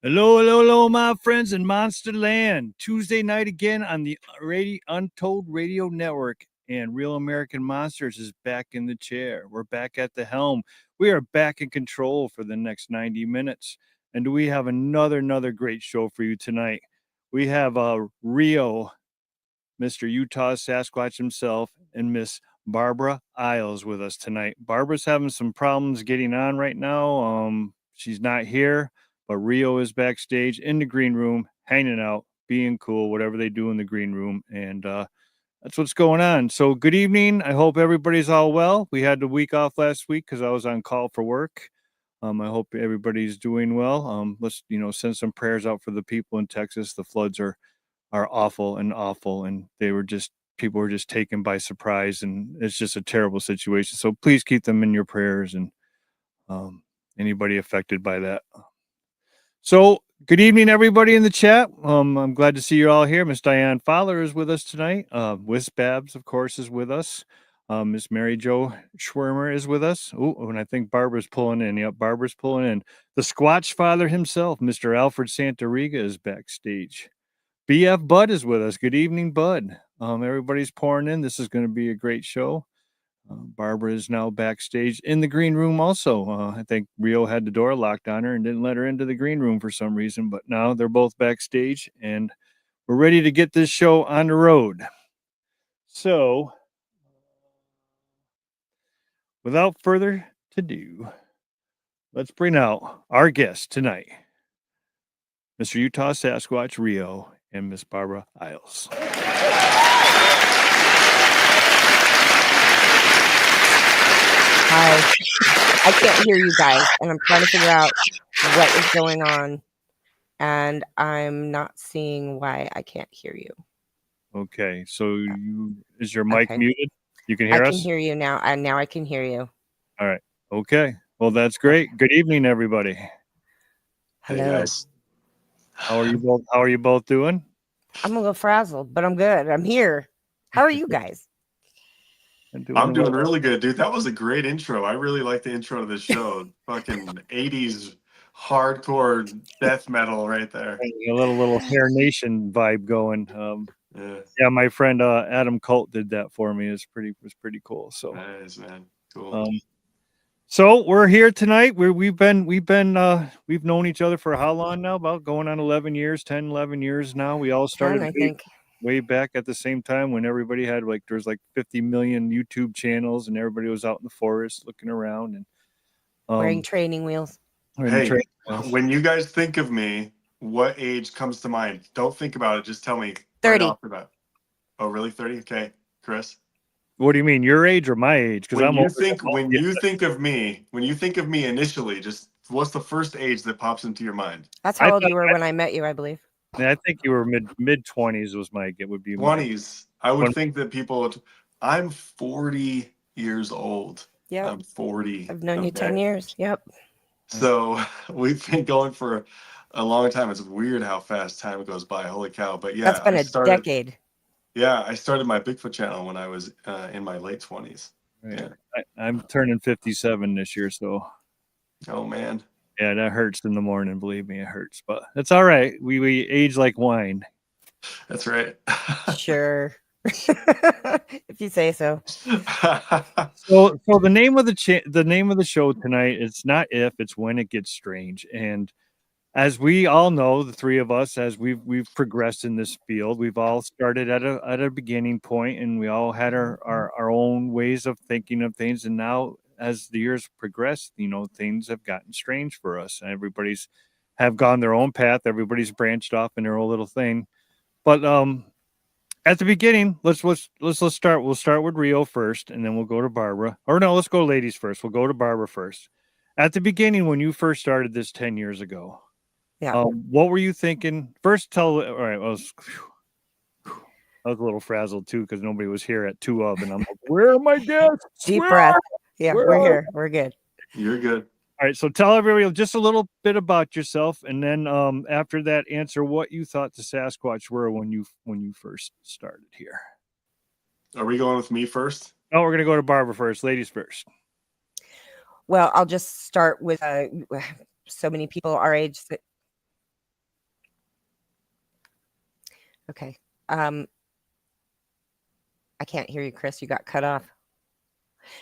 Hello, my friends in Monster Land. Tuesday night again on the Untold Radio Network, and Real American Monsters is back in the chair. We're back at the helm. We are back in control for the next 90 minutes. And we have another great show for you tonight. We have Rio, Mr. Utah Sasquatch himself, and Miss Barbara Eils with us tonight. Barbara's having some problems getting on right now. She's not here. But Rio is backstage in the green room, hanging out, being cool, whatever they do in the green room. And that's what's going on. So good evening. I hope everybody's all well. We had the week off last week because I was on call for work. I hope everybody's doing well. Let's, send some prayers out for the people in Texas. The floods are awful, and people were just taken by surprise, and it's just a terrible situation. So please keep them in your prayers and anybody affected by that. So, good evening, everybody in the chat. I'm glad to see you all here. Miss Diane Fowler is with us tonight. Wiz Babs, of course, is with us. Miss Mary Jo Schwimmer is with us. Oh, and I think Barbara's pulling in. Yep, Barbara's pulling in. The Squatch Father himself, Mr. Alfred Santariga, is backstage. BF Bud is with us. Good evening, Bud. Everybody's pouring in. This is going to be a great show. Barbara is now backstage in the green room also. I think Rio had the door locked on her and didn't let her into the green room for some reason, but now they're both backstage and we're ready to get this show on the road. So, without further ado, let's bring out our guest tonight, Mr. Utah Sasquatch Rio and Miss Barbara Eils. Hi. I can't hear you guys, and I'm trying to figure out what is going on, and I'm not seeing why I can't hear you. Okay, so is your mic muted? You can hear us? I can hear you now, and now I can hear you. All right. Okay. Well, that's great. Good evening, everybody. Hello. Hey, guys. How are you both doing? I'm a little frazzled, but I'm good. I'm here. How are you guys? I'm doing really good, dude. That was a great intro. I really like the intro to this show. Fucking 80s hardcore death metal right there. A little Hair Nation vibe going. Yeah, my friend Adam Colt did that for me. It was pretty cool. So nice, man. Cool. So we're here tonight. We've known each other for how long now? About going on 11 years now. We all started I think way back at the same time when everybody had there's 50 million YouTube channels and everybody was out in the forest looking around and wearing training wheels. Hey, when you guys think of me, what age comes to mind? Don't think about it. Just tell me. 30. Right off the bat. Oh, really? 30? Okay, Chris. What do you mean, your age or my age? Because when you think of me initially, just what's the first age that pops into your mind? That's how old you were when I met you, I believe. I think you were mid 20s was it would be 20s. I would think that I'm 40 years old. Yeah, I'm 40. I've known you 10 years. Yep. So we've been going for a long time. It's weird how fast time goes by. Holy cow! But yeah, that's been a decade. Yeah, I started my Bigfoot channel when I was in my late 20s. Right. Yeah, I'm turning 57 this year, so. Oh man. Yeah, that hurts in the morning. Believe me, it hurts, but it's all right. We age like wine. That's right. Sure. If you say so. So the name of the show tonight, it's not if, it's when it gets strange. And as we all know, the three of us, as we've progressed in this field, we've all started at a beginning point, and we all had our own ways of thinking of things. And now, as the years progress, things have gotten strange for us. Everybody's have gone their own path. Everybody's branched off in their own little thing. But at the beginning, let's start. We'll start with Rio first, and then we'll go to Barbara. Or no, let's go ladies first. We'll go to Barbara first. At the beginning, when you first started this 10 years ago, what were you thinking? First, all right. I was a little frazzled too because nobody was here at 2 of, and I'm like, where are my guests? Deep breath. Yeah, we're here. We're good. You're good. All right, so tell everybody just a little bit about yourself, and then after that, answer what you thought the Sasquatch were when you first started here. Are we going with me first? No, we're gonna go to Barbara first. Ladies first. Well, I'll just start with so many people our age that. Okay. I can't hear you, Chris. You got cut off.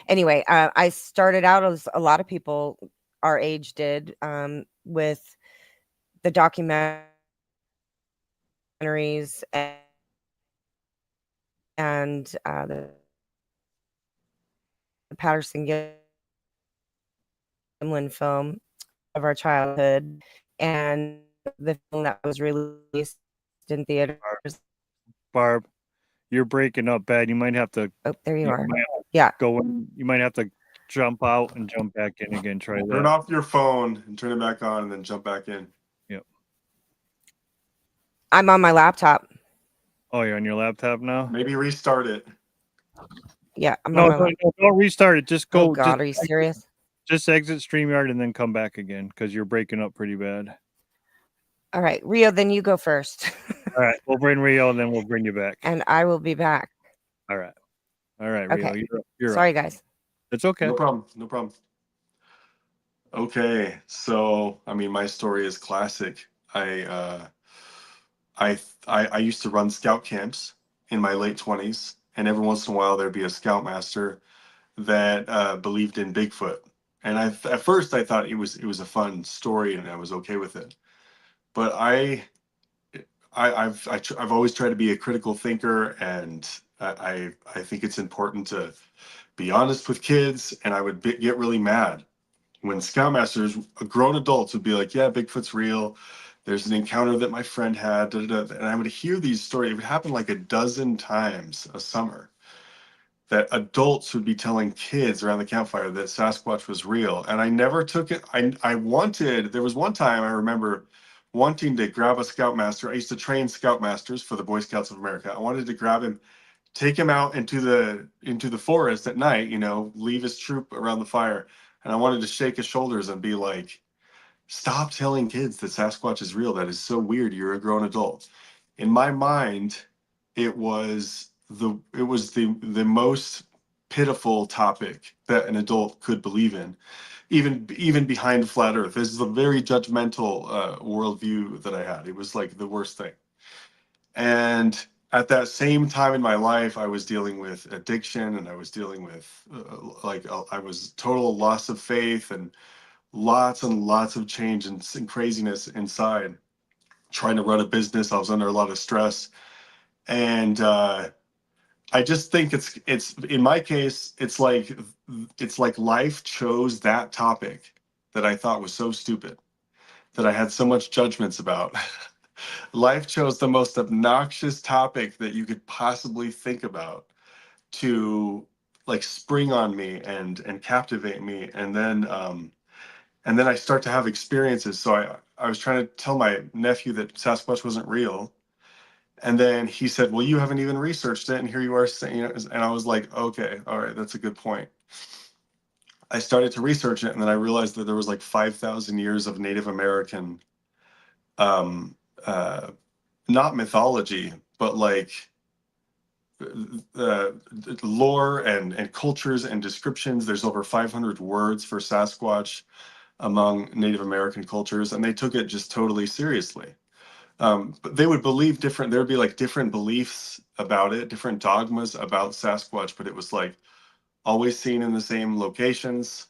Anyway, I started out as a lot of people our age did, with the documentaries and the Patterson Gimlin film of our childhood, and the film that was released in theaters. Barb, you're breaking up bad. You might have to. Oh, there you are. Might Yeah. go in. You might have to jump out and jump back in again. Try that. Turn off your phone and turn it back on, and then jump back in. Yep. I'm on my laptop. Oh, you're on your laptop now? Maybe restart it. Yeah, I'm No, on my don't restart it. Just go. Oh God, are you serious? Just exit StreamYard and then come back again because you're breaking up pretty bad. All right, Rio, then you go first. All right, we'll bring Rio and then we'll bring you back. And I will be back. All right, Rio, Okay. you're Sorry, up. guys. It's okay. No problem. Okay, so I mean, my story is classic. I used to run scout camps in my late 20s, and every once in a while there'd be a scoutmaster that believed in Bigfoot. And at first I thought it was a fun story, and I was okay with it. But I've always tried to be a critical thinker, and I think it's important to be honest with kids. And I would get really mad when scoutmasters, grown adults, would be like, "Yeah, Bigfoot's real. There's an encounter that my friend had," da, da, da. And I would hear these stories. It would happen like a dozen times a summer, that adults would be telling kids around the campfire that Sasquatch was real. And I never took it. There was one time I remember wanting to grab a scoutmaster. I used to train scoutmasters for the Boy Scouts of America. I wanted to grab him, take him out into the forest at night, leave his troop around the fire. And I wanted to shake his shoulders and be like, "Stop telling kids that Sasquatch is real. That is so weird. You're a grown adult." In my mind, it was the most pitiful topic that an adult could believe in, even behind flat Earth. This is a very judgmental worldview that I had. It was like the worst thing. And at that same time in my life, I was dealing with addiction, and I was dealing with I was total loss of faith, and lots of change and craziness inside. Trying to run a business, I was under a lot of stress, and I just think it's in my case, it's like life chose that topic that I thought was so stupid, that I had so much judgments about. Life chose the most obnoxious topic that you could possibly think about to like spring on me and captivate me, and then I start to have experiences. So I was trying to tell my nephew that Sasquatch wasn't real, and then he said, "Well, you haven't even researched it, and here you are saying," and I was like, "Okay, all right, that's a good point." I started to research it, and then I realized that there was like 5,000 years of Native American, um, uh, not mythology, but like uh, lore and cultures and descriptions. There's over 500 words for Sasquatch among Native American cultures, and they took it just totally seriously. But they would believe different, there would be like different beliefs about it, different dogmas about Sasquatch, but it was like always seen in the same locations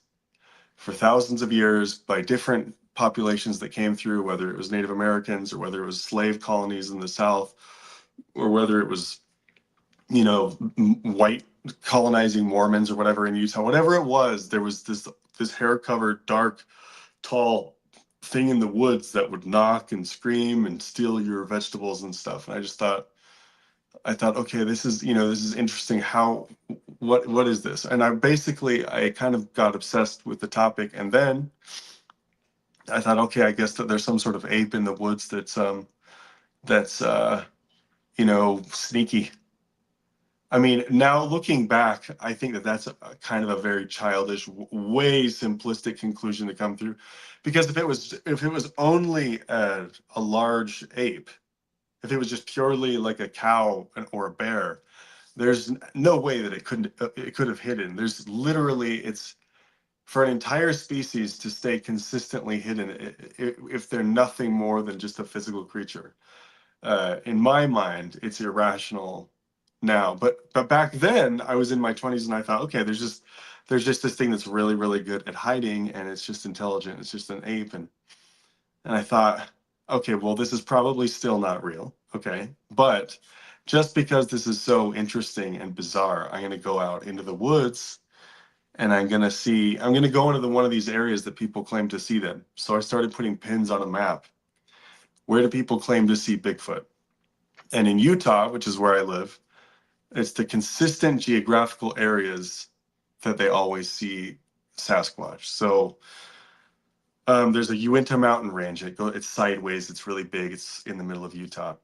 for thousands of years by different populations that came through, whether it was Native Americans or whether it was slave colonies in the South, or whether it was, white colonizing Mormons or whatever in Utah. Whatever it was, there was this hair-covered, dark, tall thing in the woods that would knock and scream and steal your vegetables and stuff. And I thought, okay, this is interesting. What is this? And I kind of got obsessed with the topic. And then I thought, okay, I guess that there's some sort of ape in the woods that's sneaky. I mean, now looking back, I think that that's a kind of a very childish, way simplistic conclusion to come through, because if it was only a large ape, if it was just purely like a cow or a bear, there's no way that it could have hidden. There's literally for an entire species to stay consistently hidden if they're nothing more than just a physical creature. In my mind, it's irrational now. But back then, I was in my 20s and I thought, okay, there's just this thing that's really, really good at hiding, and it's just intelligent. It's just an ape. And I thought, okay, well, this is probably still not real. Okay. But just because this is so interesting and bizarre, I'm going to go out into the woods and I'm going to go into one of these areas that people claim to see them. So I started putting pins on a map. Where do people claim to see Bigfoot? And in Utah, which is where I live, it's the consistent geographical areas that they always see Sasquatch. So there's a Uinta mountain range. It's sideways. It's really big. It's in the middle of Utah,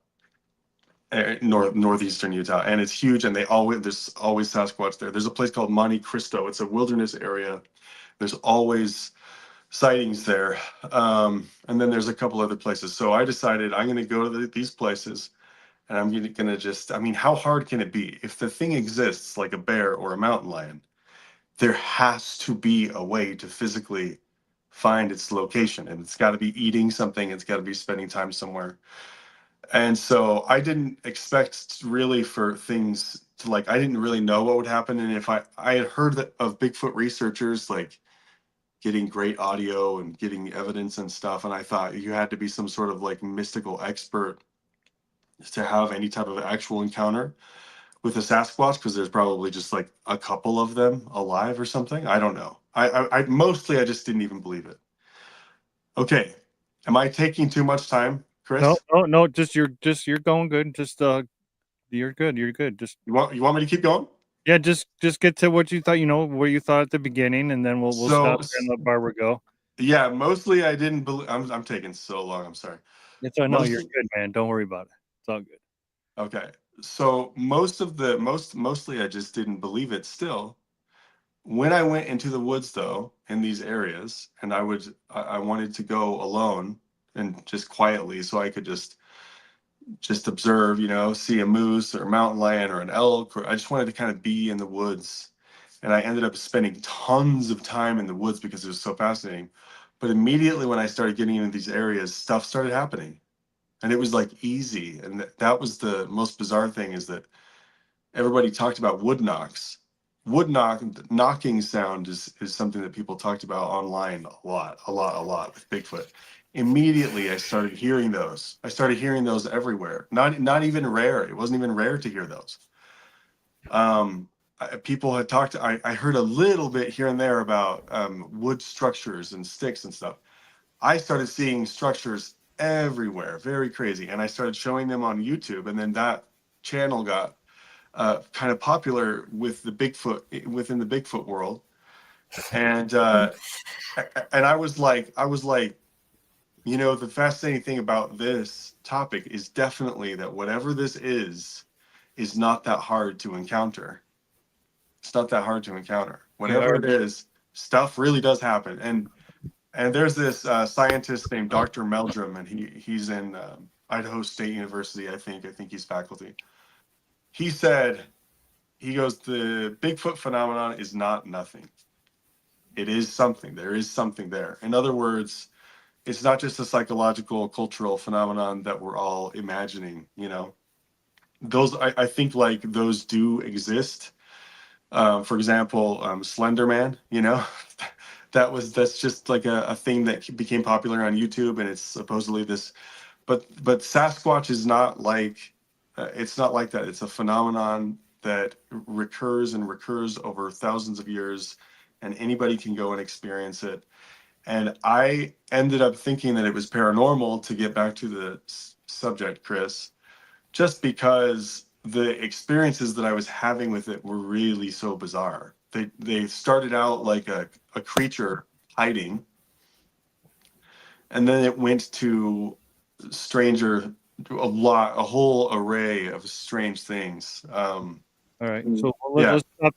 northeastern Utah, and it's huge. And there's always Sasquatch there. There's a place called Monte Cristo. It's a wilderness area. There's always sightings there. And then there's a couple other places. So I decided I'm going to go to these places, and I'm going to just, I mean, how hard can it be? If the thing exists like a bear or a mountain lion, there has to be a way to physically find its location, and it's got to be eating something. It's got to be spending time somewhere. And so I didn't expect really for things to, like, I didn't really know what would happen. And if I had heard of Bigfoot researchers, like, getting great audio and getting evidence and stuff. And I thought you had to be some sort of like mystical expert to have any type of actual encounter with a Sasquatch, because there's probably just like a couple of them alive or something. I don't know. I mostly I just didn't even believe it. Okay, am I taking too much time, Chris? No. Just you're going good. Just you're good. You're good. Just You want me to keep going? yeah. Just get to what you thought. Where you thought at the beginning, and then we'll So stop there and let Barbara go. yeah, mostly I didn't believe. I'm taking so long. I'm sorry. It's I know you're good, man. Don't worry about it. It's all good. Okay. So mostly I just didn't believe it still. When I went into the woods though, in these areas, and I wanted to go alone and just quietly so I could just observe, see a moose or a mountain lion or an elk, or I just wanted to kind of be in the woods. And I ended up spending tons of time in the woods because it was so fascinating. But immediately when I started getting into these areas, stuff started happening. And it was like easy. And that was the most bizarre thing, is that everybody talked about wood knocks. Knocking sound is something that people talked about online a lot with Bigfoot. Immediately I started hearing those. I started hearing those everywhere. Not even rare. It wasn't even rare to hear those. People had talked. I heard a little bit here and there about wood structures and sticks and stuff. I started seeing structures everywhere, very crazy, and I started showing them on YouTube, and then that channel got kind of popular with within the Bigfoot world, and I was like, the fascinating thing about this topic is definitely that whatever this is not that hard to encounter. It's not that hard to encounter. Whatever it is, stuff really does happen. And there's this scientist named Dr. Meldrum, and he's in Idaho State University, I think he's faculty. He said, he goes, the Bigfoot phenomenon is not nothing. It is something. There is something there. In other words, it's not just a psychological, cultural phenomenon that we're all imagining, Those, I think, like, those do exist. For example, Slender Man, that's just like a thing that became popular on YouTube, and it's supposedly this, but Sasquatch is not like, it's not like that. It's a phenomenon that recurs and recurs over thousands of years, and anybody can go and experience it. And I ended up thinking that it was paranormal, to get back to the subject, Chris, just because the experiences that I was having with it were really so bizarre. They started out like a creature hiding, and then it went to a whole array of strange things. All right, so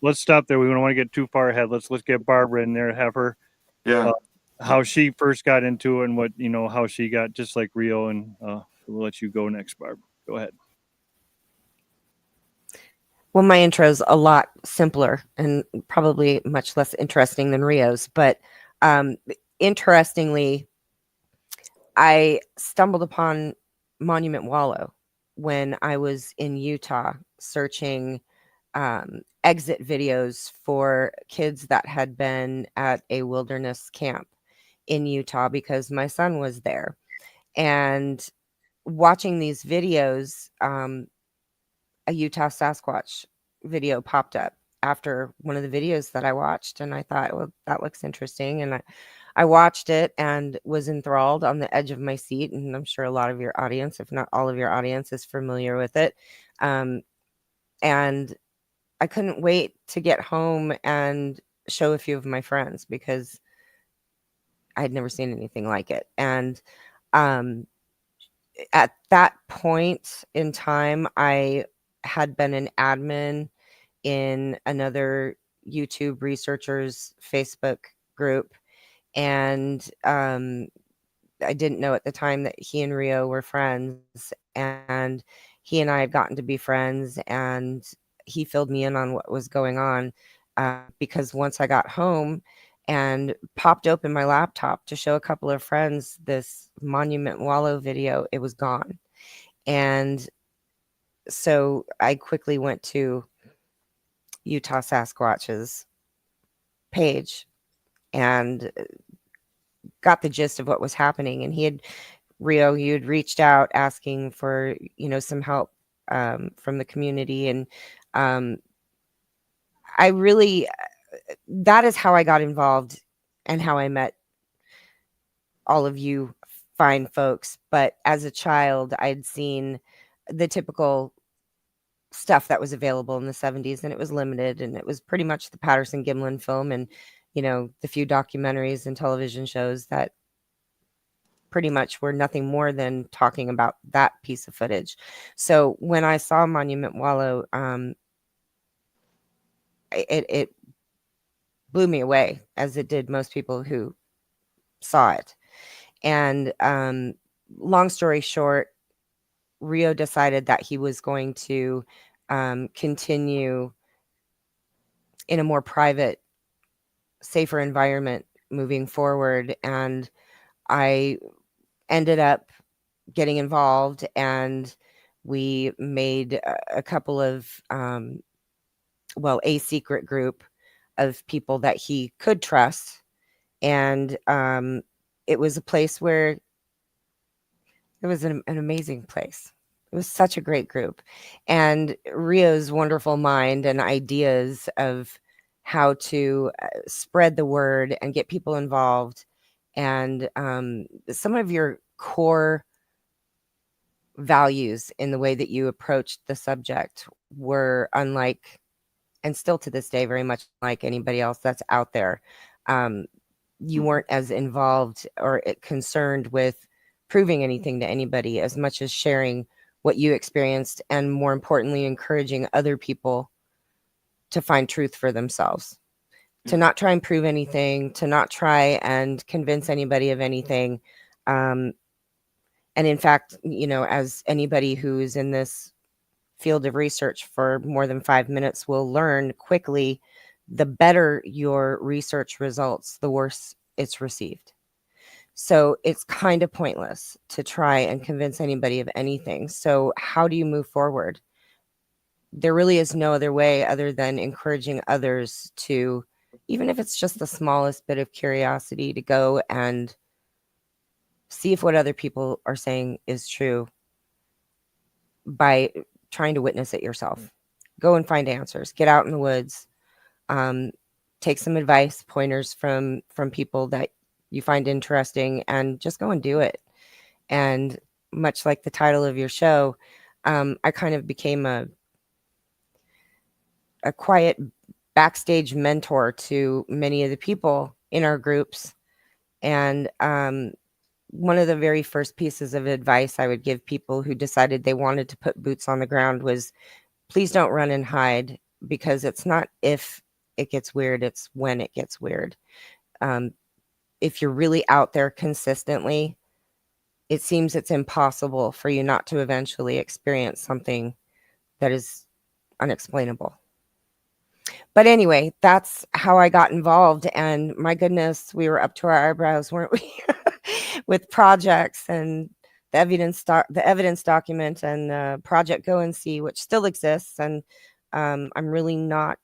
let's stop there. We don't want to get too far ahead. Let's get Barbara in there, have her how she first got into it, and what how she got just like Rio, and we'll let you go next, Barbara. Go ahead. Well, my intro is a lot simpler and probably much less interesting than Rio's, but interestingly, I stumbled upon Monument Wallow when I was in Utah searching exit videos for kids that had been at a wilderness camp in Utah because my son was there. And watching these videos, a Utah Sasquatch video popped up after one of the videos that I watched. And I thought, well, that looks interesting. And I watched it and was enthralled on the edge of my seat. And I'm sure a lot of your audience, if not all of your audience, is familiar with it. And I couldn't wait to get home and show a few of my friends because I had never seen anything like it. And at that point in time, I had been an admin in another YouTube researchers Facebook group. And I didn't know at the time that he and Rio were friends. And he and I had gotten to be friends. And he filled me in on what was going on because once I got home and popped open my laptop to show a couple of friends this Monument Wallow video, it was gone. And so I quickly went to Utah Sasquatch's page and got the gist of what was happening. And Rio, you had reached out asking for, some help from the community. And I really, that is how I got involved and how I met all of you fine folks. But as a child, I'd seen the typical stuff that was available in the 70s, and it was limited, and it was pretty much the Patterson Gimlin film and, the few documentaries and television shows that pretty much were nothing more than talking about that piece of footage. So when I saw Monument Wallow, it blew me away, as it did most people who saw it. And long story short, Rio decided that he was going to continue in a more private, safer environment moving forward. And I ended up getting involved, and we made a couple of, a secret group of people that he could trust. And it was a place where it was an amazing place. It was such a great group. And Rio's wonderful mind and ideas of how to spread the word and get people involved. And some of your core values in the way that you approached the subject were unlike, and still to this day, very much like anybody else that's out there. You weren't as involved or concerned with proving anything to anybody as much as sharing what you experienced, and more importantly, encouraging other people to find truth for themselves, to not try and prove anything, to not try and convince anybody of anything. And in fact, as anybody who's in this field of research for more than 5 minutes will learn quickly, the better your research results, the worse it's received. So it's kind of pointless to try and convince anybody of anything. So how do you move forward? There really is no other way other than encouraging others to, even if it's just the smallest bit of curiosity, to go and see if what other people are saying is true by trying to witness it yourself. Go and find answers. Get out in the woods. Take some advice, pointers from people that you find interesting, and just go and do it. And much like the title of your show, I kind of became a quiet backstage mentor to many of the people in our groups. And one of the very first pieces of advice I would give people who decided they wanted to put boots on the ground was, please don't run and hide, because it's not if it gets weird, it's when it gets weird. If you're really out there consistently, it seems it's impossible for you not to eventually experience something that is unexplainable. But anyway, that's how I got involved. And my goodness, we were up to our eyebrows, weren't we? With projects and the evidence document and Project Go and See, which still exists. And I'm really not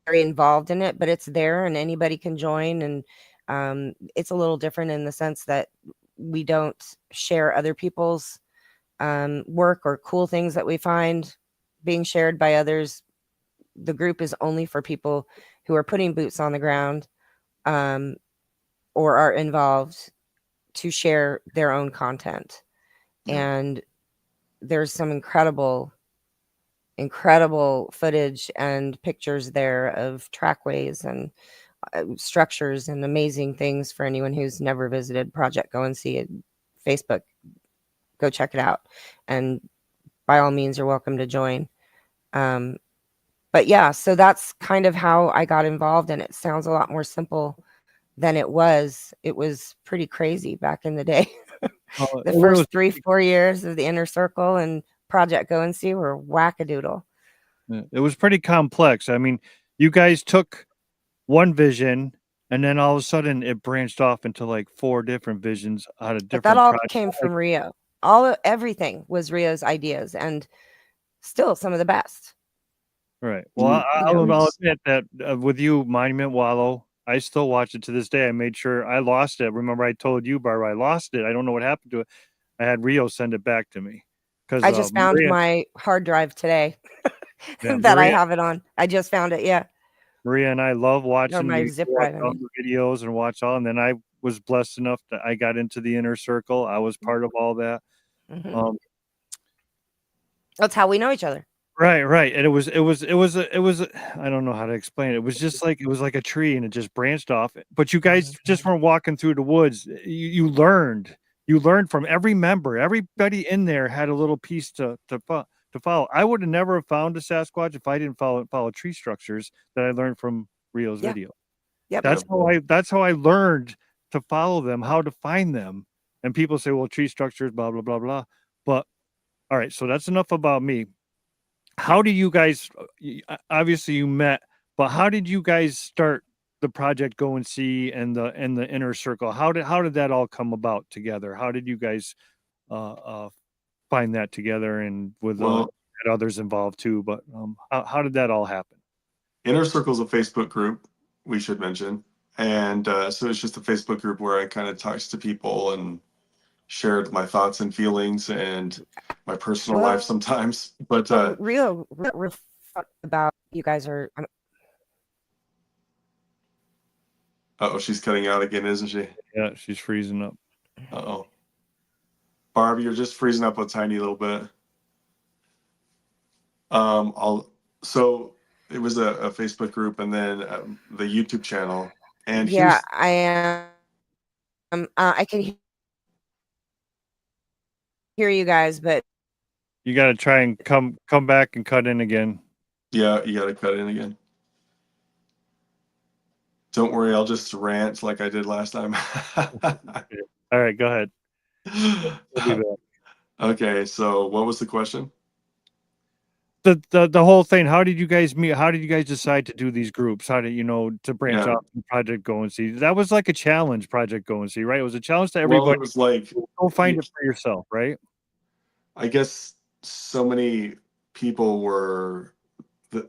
very involved in it, but it's there and anybody can join. And it's a little different in the sense that we don't share other people's work or cool things that we find being shared by others. The group is only for people who are putting boots on the ground or are involved to share their own content. Yeah. And there's some incredible footage and pictures there of trackways and structures and amazing things for anyone who's never visited Project Go and See it. Facebook, go check it out. And by all means, you're welcome to join. But yeah, so that's kind of how I got involved, and it sounds a lot more simple than it was. It was pretty crazy back in the day. The first 3-4 years of the Inner Circle and Project Go and See were wackadoodle. It was pretty complex. I mean, you guys took one vision, and then all of a sudden it branched off into like 4 different visions out of But different that all projects. came from Rio. Everything was Rio's ideas, and still some of the best. Right. Well, I'll admit that with you, Monument Wallow, I still watch it to this day. I made sure I lost it. Remember, I told you, Barbara, I lost it. I don't know what happened to it. I had Rio send it back to me because I just found my hard drive today that I have it on. I just found it. Yeah. Maria and I love watching my zip drive, all the videos and watch all. And then I was blessed enough that I got into the Inner Circle. I was part of all that. Mm-hmm. That's how we know each other. Right. And it was I don't know how to explain it. It was just like, it was like a tree and it just branched off. But you guys just weren't walking through the woods. You learned from every member. Everybody in there had a little piece to follow. I would have never found a Sasquatch if I didn't follow tree structures that I learned from Rio's video. Yep. That's how I learned to follow them, how to find them. And people say, well, tree structures, blah, blah, blah, blah. But all right, so that's enough about me. How do you guys, obviously you met, but how did you guys start the Project Go and See and the Inner Circle? How did that all come about together? How did you guys find that together, and with others involved too? But how did that all happen? Inner Circle is a Facebook group, we should mention. And so it's just a Facebook group where I kind of talked to people and shared my thoughts and feelings and my personal life sometimes. But real about you guys are. Uh-oh, she's cutting out again, isn't she? Yeah, she's freezing up. Uh-oh. Barb, you're just freezing up a tiny little bit. So it was a Facebook group and then the YouTube channel. And yeah, I am. I can hear you guys, but you got to try and come back and cut in again. Yeah, you got to cut in again. Don't worry, I'll just rant like I did last time. All right, go ahead. Okay, so what was the question? The whole thing. How did you guys meet? How did you guys decide to do these groups? How did to branch off from Project Go and See? That was like a challenge, Project Go and See, right? It was a challenge to everybody. Well, it was like, go find it for yourself, right? I guess so many people were,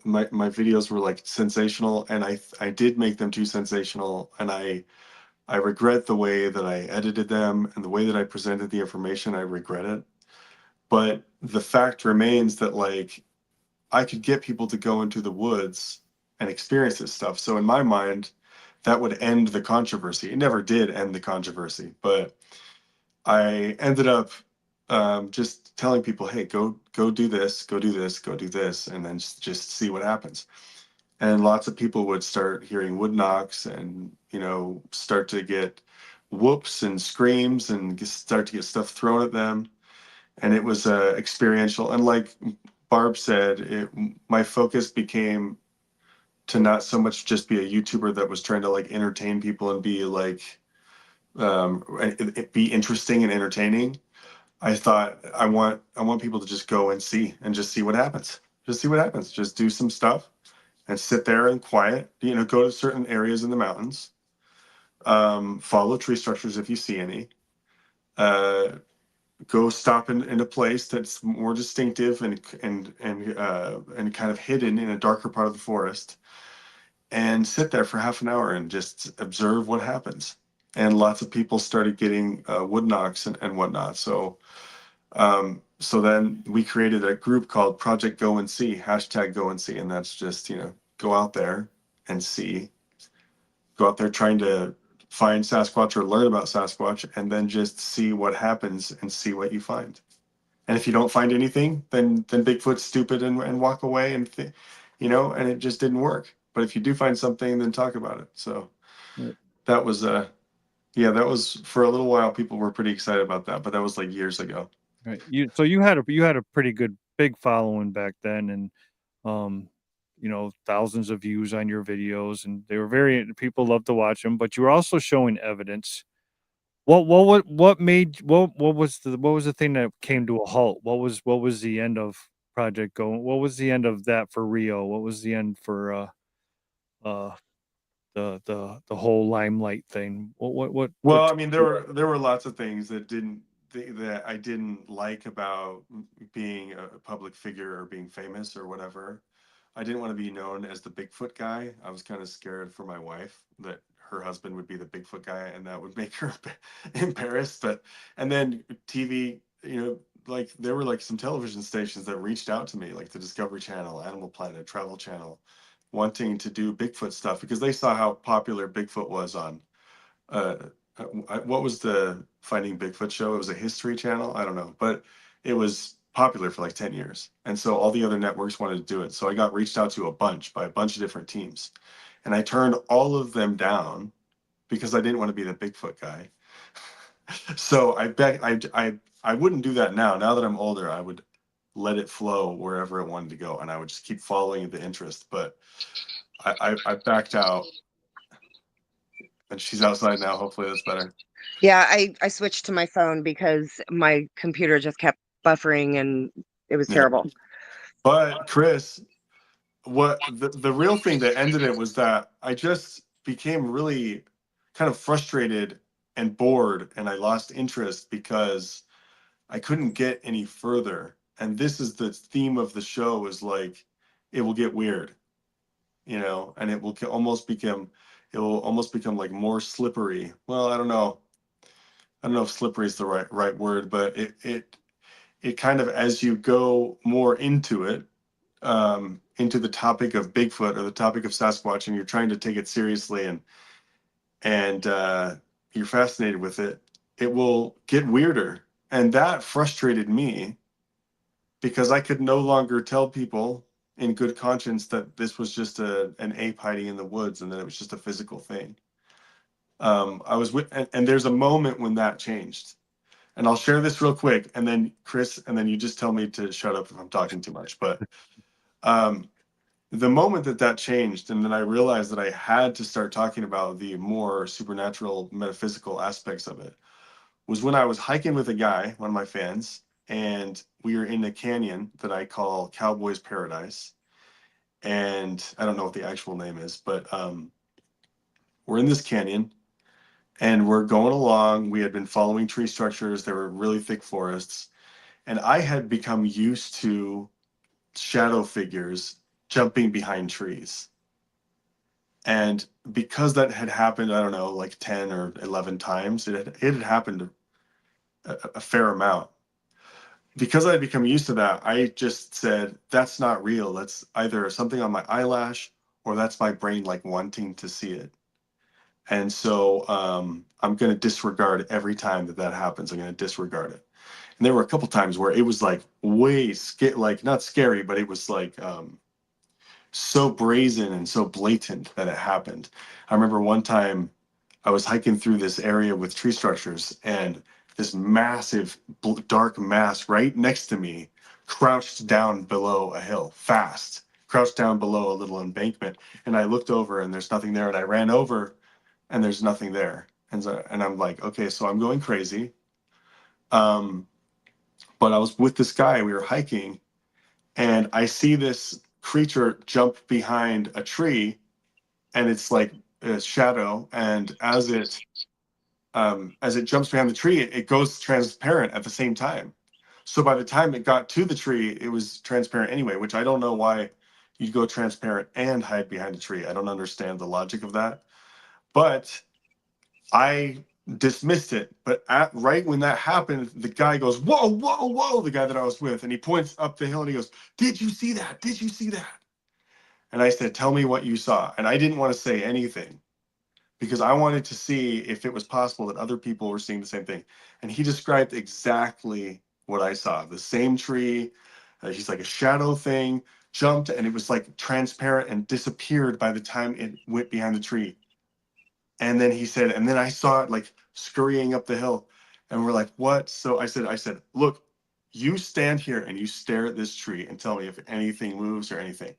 my videos were like sensational, and I did make them too sensational, and I regret the way that I edited them and the way that I presented the information. I regret it. But the fact remains that like I could get people to go into the woods and experience this stuff. So in my mind, that would end the controversy. It never did end the controversy, but I ended up just telling people, hey, go do this, go do this, go do this, and then just see what happens. And lots of people would start hearing wood knocks and, start to get whoops and screams and start to get stuff thrown at them. And it was experiential. And like Barb said, my focus became to not so much just be a YouTuber that was trying to like entertain people and be like, be interesting and entertaining. I thought I want people to just go and see what happens. Just see what happens. Just do some stuff and sit there in quiet. Go to certain areas in the mountains. Follow tree structures if you see any. Go stop in a place that's more distinctive and kind of hidden in a darker part of the forest, and sit there for half an hour and just observe what happens. And lots of people started getting wood knocks and whatnot. So then we created a group called Project Go and See, hashtag Go and See, and that's just go out there and see. Go out there trying to find Sasquatch or learn about Sasquatch, and then just see what happens and see what you find. And if you don't find anything, then Bigfoot's stupid and walk away and it just didn't work. But if you do find something, then talk about it. So that was that was for a little while. People were pretty excited about that, but that was like years ago. Right. You had a pretty good big following back then, and thousands of views on your videos, and they were people loved to watch them. But you were also showing evidence. What was the thing that came to a halt? What was the end of Project Go? What was the end of that for Rio? What was the end for uh the whole limelight thing? Well, I mean, there were lots of things that I didn't like about being a public figure or being famous or whatever. I didn't want to be known as the Bigfoot guy. I was kind of scared for my wife that her husband would be the Bigfoot guy and that would make her embarrassed. And then TV, like there were like some television stations that reached out to me, like the Discovery Channel, Animal Planet, Travel Channel, wanting to do Bigfoot stuff because they saw how popular Bigfoot was on uh, what was the Finding Bigfoot show? It was a History Channel. I don't know, but it was popular for like 10 years. And so all the other networks wanted to do it. So I got reached out to by a bunch of different teams. And I turned all of them down because I didn't want to be the Bigfoot guy. So I bet I wouldn't do that now. Now that I'm older, I would let it flow wherever it wanted to go. And I would just keep following the interest. But I backed out. And she's outside now. Hopefully that's better. Yeah, I switched to my phone because my computer just kept buffering and it was Yeah. terrible. But Chris, what the real thing that ended it was that I just became really kind of frustrated and bored, and I lost interest because I couldn't get any further. And this is the theme of the show, is like it will get weird, and it will almost become like more slippery. Well, I don't know if slippery is the right word, but it kind of, as you go more into it, into the topic of Bigfoot or the topic of Sasquatch, and you're trying to take it seriously and you're fascinated with it, it will get weirder. And that frustrated me because I could no longer tell people in good conscience that this was just an ape hiding in the woods and that it was just a physical thing. I was and there's a moment when that changed. And I'll share this real quick, and then Chris, and then you just tell me to shut up if I'm talking too much. But the moment that changed, and then I realized that I had to start talking about the more supernatural, metaphysical aspects of it, was when I was hiking with a guy, one of my fans, and we were in a canyon that I call Cowboy's Paradise. And I don't know what the actual name is, but we're in this canyon. And we're going along. We had been following tree structures. There were really thick forests. And I had become used to shadow figures jumping behind trees. And because that had happened, I don't know, like 10 or 11 times, it had happened a fair amount. Because I had become used to that, I just said, that's not real. That's either something on my eyelash or that's my brain like wanting to see it. And so I'm going to disregard every time that happens. I'm going to disregard it. And there were a couple times where it was like like not scary, but it was like so brazen and so blatant that it happened. I remember one time I was hiking through this area with tree structures, and this massive dark mass right next to me crouched down below a hill, crouched down below a little embankment. And I looked over and there's nothing there. And I ran over and there's nothing there. And I'm like, okay, so I'm going crazy. But I was with this guy, we were hiking, and I see this creature jump behind a tree, and it's like a shadow, and as it jumps behind the tree, it goes transparent at the same time. So by the time it got to the tree, it was transparent anyway, which I don't know why you'd go transparent and hide behind a tree. I don't understand the logic of that. But I dismissed it. But right when that happened, the guy goes, "Whoa, whoa, whoa," the guy that I was with. And he points up the hill and he goes, "Did you see that? Did you see that?" And I said, "Tell me what you saw." And I didn't want to say anything because I wanted to see if it was possible that other people were seeing the same thing. And he described exactly what I saw. The same tree. He's like a shadow thing jumped, and it was like transparent and disappeared by the time it went behind the tree. And then he said, and then I saw it like scurrying up the hill. And we're like, "What?" So I said, "Look, you stand here and you stare at this tree and tell me if anything moves or anything.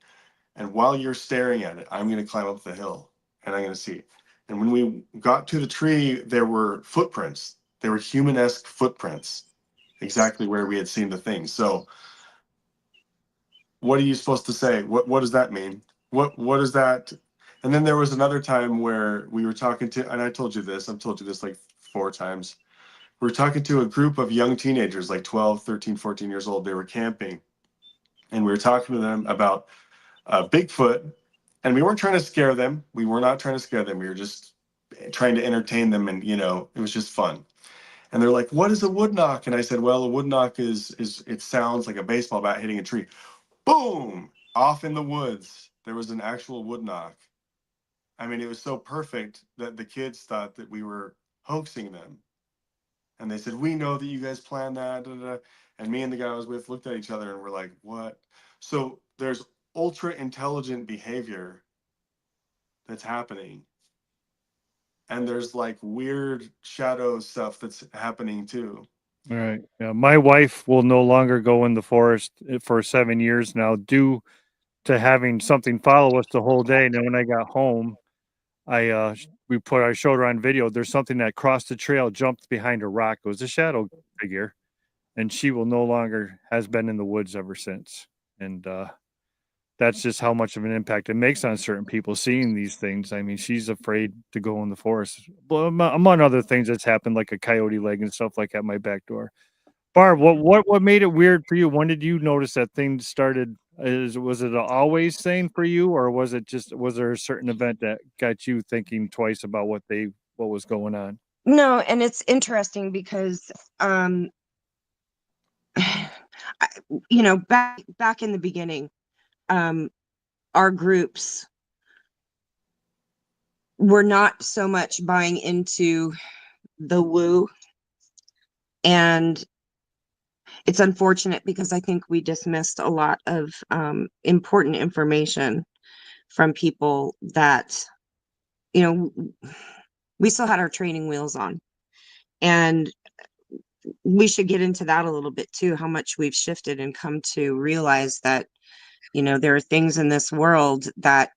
And while you're staring at it, I'm going to climb up the hill and I'm going to see." And when we got to the tree, there were footprints. They were human-esque footprints, exactly where we had seen the thing. So what are you supposed to say? What does that mean? What is that? And then there was another time where we were talking to, and I told you this, I've told you this like 4 times. We were talking to a group of young teenagers, like 12, 13, 14 years old. They were camping. And we were talking to them about Bigfoot. And we weren't trying to scare them. We were not trying to scare them. We were just trying to entertain them. And, it was just fun. And they're like, "What is a wood knock?" And I said, "Well, a wood knock is it sounds like a baseball bat hitting a tree." Boom! Off in the woods, there was an actual wood knock. I mean, it was so perfect that the kids thought that we were hoaxing them. And they said, "We know that you guys planned that." Da, da, da. And me and the guy I was with looked at each other and we're like, "What?" So there's ultra intelligent behavior that's happening. And there's like weird shadow stuff that's happening too. All right. Yeah, my wife will no longer go in the forest for 7 years now, due to having something follow us the whole day. And then when I got home, I showed her on video. There's something that crossed the trail, jumped behind a rock. It was a shadow figure, and she will no longer has been in the woods ever since. And that's just how much of an impact it makes on certain people seeing these things. I mean, she's afraid to go in the forest. Well, among other things that's happened, like a coyote leg and stuff like at my back door. Barb, what made it weird for you? When did you notice that things started? Was it a always thing for you, or was there a certain event that got you thinking twice about what was going on? No, and it's interesting because I- back in the beginning, um our groups were not so much buying into the woo, and it's unfortunate because I think we dismissed a lot of important information from people that, you know, we still had our training wheels on. And we should get into that a little bit too, how much we've shifted and come to realize that, there are things in this world that,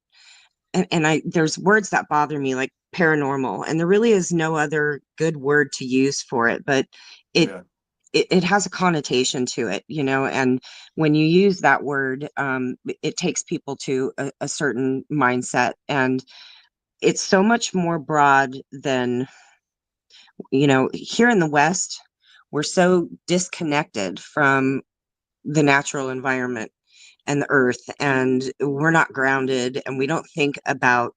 and there's words that bother me, like paranormal, and there really is no other good word to use for it, but it Yeah. it has a connotation to it, and when you use that word, it takes people to a certain mindset, and it's so much more broad than, here in the West, we're so disconnected from the natural environment and the earth, and we're not grounded, and we don't think about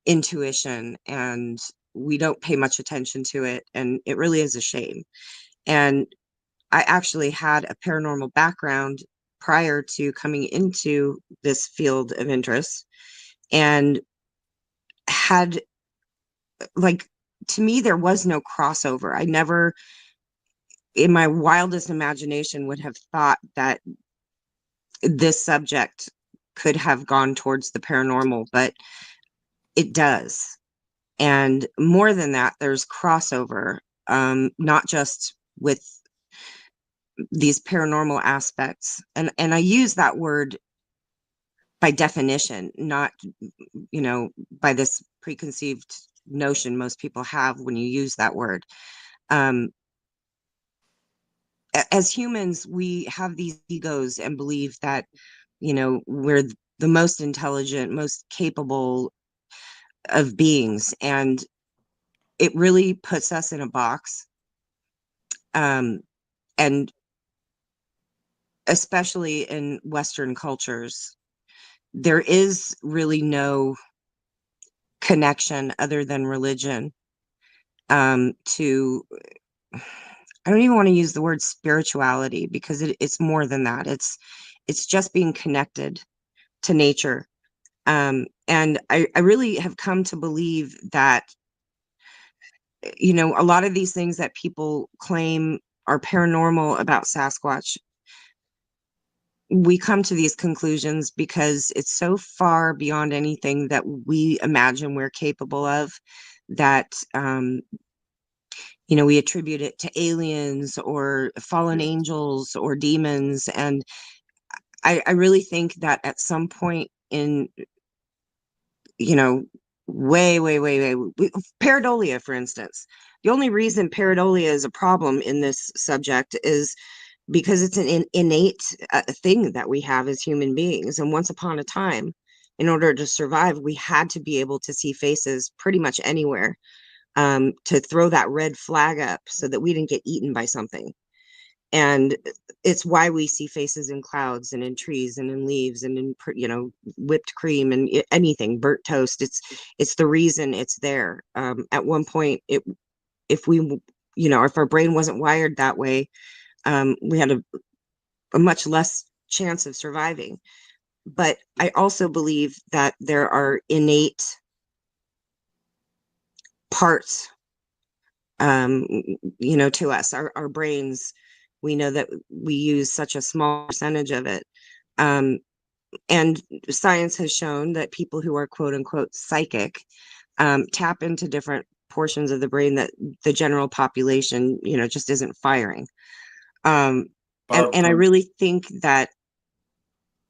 intuition, and we don't pay much attention to it, and it really is a shame. And I actually had a paranormal background prior to coming into this field of interest, and had, like, to me, there was no crossover. I never, in my wildest imagination, would have thought that this subject could have gone towards the paranormal, but it does. And more than that, there's crossover, not just with these paranormal aspects. And I use that word by definition, not, by this preconceived notion most people have when you use that word. Um, as humans, we have these egos and believe that, we're the most intelligent, most capable of beings. And it really puts us in a box. And especially in Western cultures, there is really no connection other than religion to, I don't even want to use the word spirituality, because it's more than that. It's just being connected to nature. And I really have come to believe that, a lot of these things that people claim are paranormal about Sasquatch, we come to these conclusions because it's so far beyond anything that we imagine we're capable of, that we attribute it to aliens or fallen angels or demons. And I really think that at some point in, pareidolia, for instance, the only reason pareidolia is a problem in this subject is because it's an innate thing that we have as human beings. And once upon a time, in order to survive, we had to be able to see faces pretty much anywhere, to throw that red flag up so that we didn't get eaten by something. And it's why we see faces in clouds and in trees and in leaves and in, whipped cream and anything, burnt toast. It's the reason it's there. At one point, if we, if our brain wasn't wired that way, we had a much less chance of surviving. But I also believe that there are innate parts, to us, our brains. We know that we use such a small percentage of it. And science has shown that people who are quote unquote psychic tap into different portions of the brain that the general population, just isn't firing. And I really think that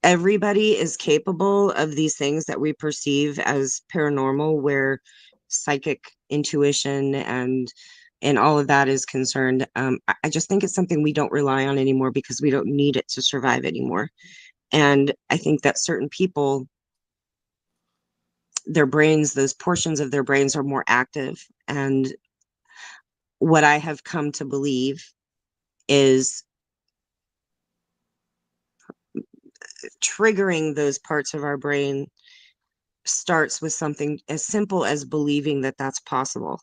everybody is capable of these things that we perceive as paranormal, where psychic intuition and all of that is concerned. I just think it's something we don't rely on anymore because we don't need it to survive anymore. And I think that certain people, their brains, those portions of their brains are more active. And what I have come to believe is triggering those parts of our brain starts with something as simple as believing that that's possible.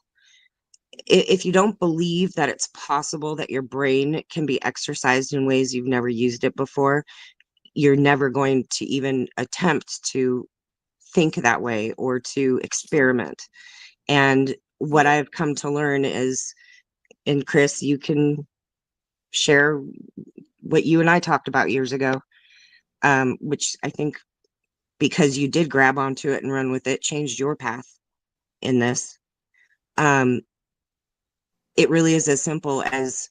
If you don't believe that it's possible that your brain can be exercised in ways you've never used it before, you're never going to even attempt to think that way or to experiment. And what I've come to learn is, and Chris, you can share what you and I talked about years ago, which I think, because you did grab onto it and run with it, changed your path in this. It really is as simple as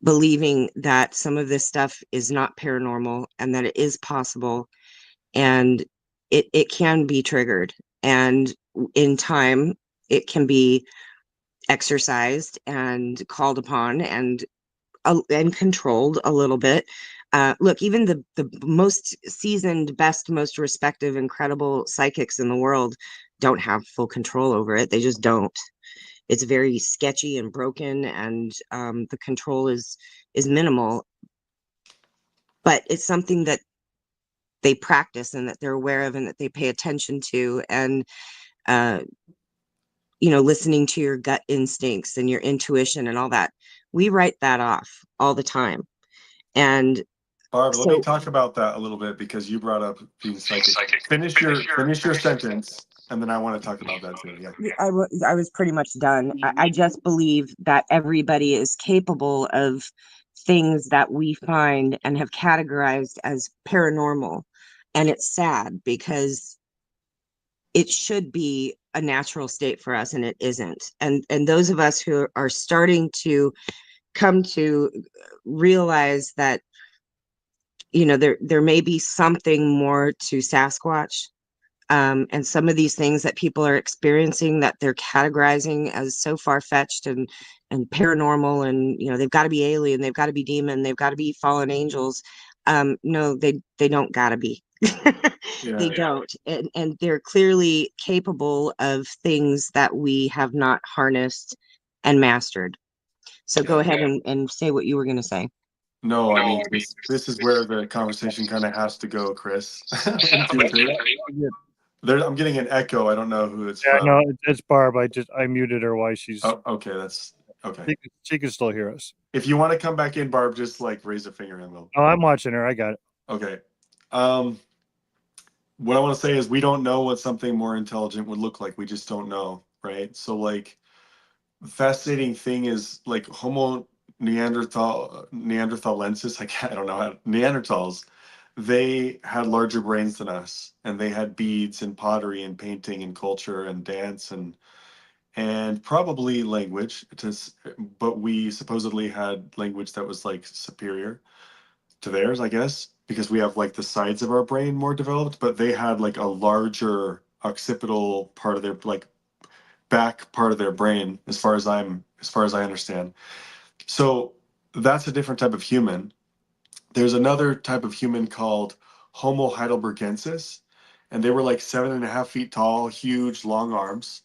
believing that some of this stuff is not paranormal and that it is possible, and it can be triggered, and in time it can be exercised and called upon and controlled a little bit. Look, even the most seasoned, best, most respected, incredible psychics in the world don't have full control over it. They just don't. It's very sketchy and broken, and the control is minimal. But it's something that they practice and that they're aware of and that they pay attention to. And listening to your gut instincts and your intuition and all that, we write that off all the time. And Barb, let me talk about that a little bit, because you brought up being psychic. Finish your sentence, and then I want to talk about that too. Yeah. I was pretty much done. I just believe that everybody is capable of things that we find and have categorized as paranormal. And it's sad because it should be a natural state for us, and it isn't. And those of us who are starting to come to realize that, there may be something more to Sasquatch, And some of these things that people are experiencing that they're categorizing as so far-fetched and paranormal, and they've got to be alien, they've got to be demon, they've got to be fallen angels. No, they don't gotta be. They don't. And they're clearly capable of things that we have not harnessed and mastered. So go ahead and say what you were going to say. No, I mean this is where the conversation kind of has to go, Chris. I'm getting an echo. I don't know who it's from. No, it's Barb. I muted her while she's. Oh, okay, that's okay. She can still hear us. If you want to come back in, Barb, just like raise a finger and we'll. Oh, I'm watching her. I got it. Okay. What I want to say is we don't know what something more intelligent would look like. We just don't know, right? So like, the fascinating thing is like Homo neanderthalensis. I don't know, Neanderthals. They had larger brains than us, and they had beads and pottery and painting and culture and dance and probably language. But we supposedly had language that was like superior to theirs, I guess, because we have like the sides of our brain more developed, but they had like a larger occipital part of their like back part of their brain, as far as I understand. So that's a different type of human. There's another type of human called Homo heidelbergensis, and they were like 7.5 feet tall, huge, long arms,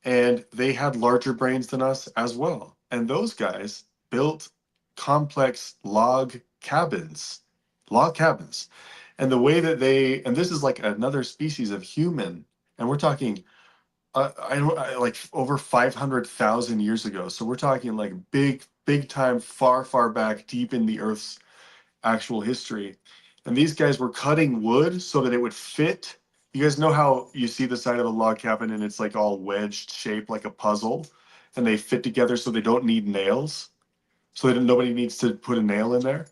and they had larger brains than us as well. And those guys built complex log cabins. And the way that and this is like another species of human, and we're talking like over 500,000 years ago. So we're talking like big time, far back, deep in the Earth's actual history. And these guys were cutting wood so that it would fit. You guys know how you see the side of a log cabin and it's like all wedged shaped like a puzzle, and they fit together so they don't need nails, so that nobody needs to put a nail in there.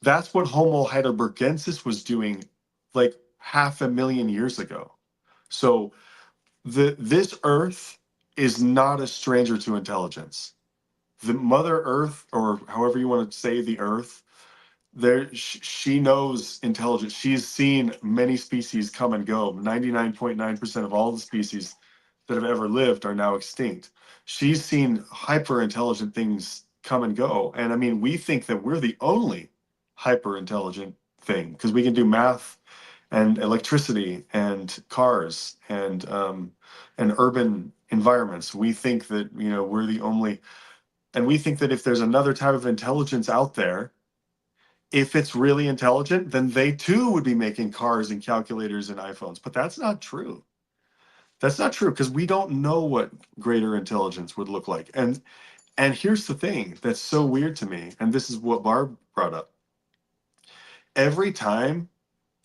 That's what Homo heidelbergensis was doing like 500,000 years ago. So this Earth is not a stranger to intelligence. The Mother Earth, or however you want to say the Earth, she knows intelligence. She's seen many species come and go. 99.9% of all the species that have ever lived are now extinct. She's seen hyper intelligent things come and go. And I mean, we think that we're the only hyper intelligent thing because we can do math and electricity and cars and urban environments. We think that we're the only, and we think that if there's another type of intelligence out there, if it's really intelligent, then they too would be making cars and calculators and iPhones. But that's not true. That's not true because we don't know what greater intelligence would look like. And here's the thing that's so weird to me, and this is what Barb brought up. Every time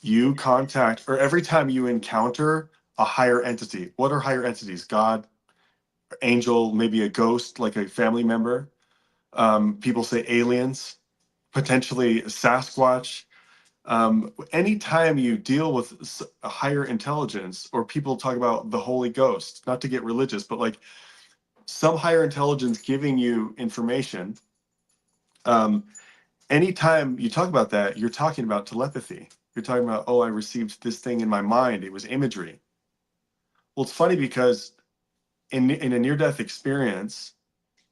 you contact, or every time you encounter a higher entity, what are higher entities? God, angel, maybe a ghost, like a family member. People say aliens, potentially Sasquatch. Anytime you deal with a higher intelligence, or people talk about the Holy Ghost, not to get religious, but like some higher intelligence giving you information, anytime you talk about that, you're talking about telepathy. You're talking about, oh, I received this thing in my mind. It was imagery. Well, it's funny because in a near-death experience,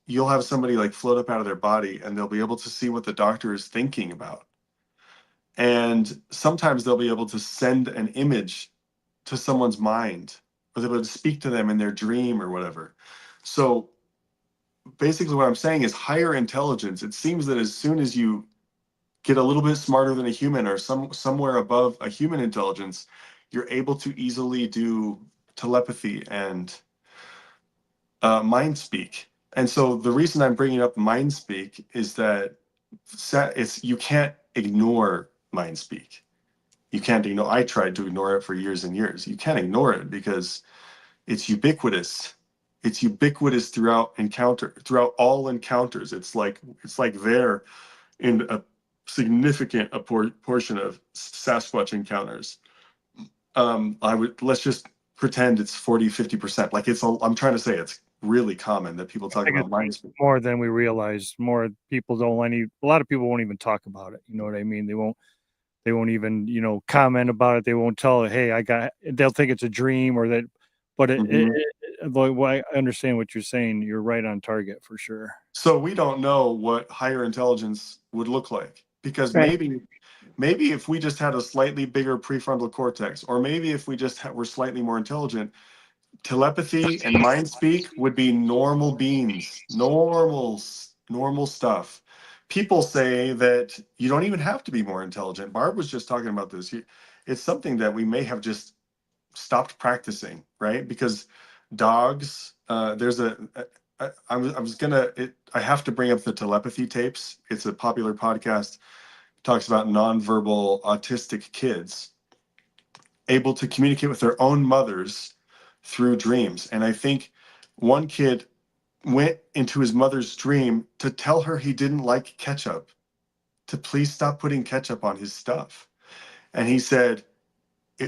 you'll have somebody like float up out of their body and they'll be able to see what the doctor is thinking about. And sometimes they'll be able to send an image to someone's mind, or they'll be able to speak to them in their dream or whatever. So basically what I'm saying is higher intelligence. It seems that as soon as you get a little bit smarter than a human, or somewhere above a human intelligence, you're able to easily do telepathy and mind speak. And so the reason I'm bringing up mind speak is that you can't ignore mind speak. You can't ignore. I tried to ignore it for years and years. You can't ignore it because it's ubiquitous. It's ubiquitous throughout all encounters. It's like there in a significant portion of Sasquatch encounters. Let's just pretend it's 40-50%. Like I'm trying to say it's really common that people talk about mind speak more than we realize. More people don't a lot of people won't even talk about it. You know what I mean? They won't even, comment about it. They won't tell, hey, they'll think it's a dream or that, but I understand what you're saying. You're right on target for sure. So we don't know what higher intelligence would look like, because Right. maybe if we just had a slightly bigger prefrontal cortex, or maybe if we just were slightly more intelligent, telepathy and mind speak would be normal beings, normal stuff. People say that you don't even have to be more intelligent. Barb was just talking about this. It's something that we may have just stopped practicing, right? Because dogs, there's I have to bring up the telepathy tapes. It's a popular podcast, talks about nonverbal autistic kids able to communicate with their own mothers through dreams. And I think one kid went into his mother's dream to tell her he didn't like ketchup, to please stop putting ketchup on his stuff. And he said,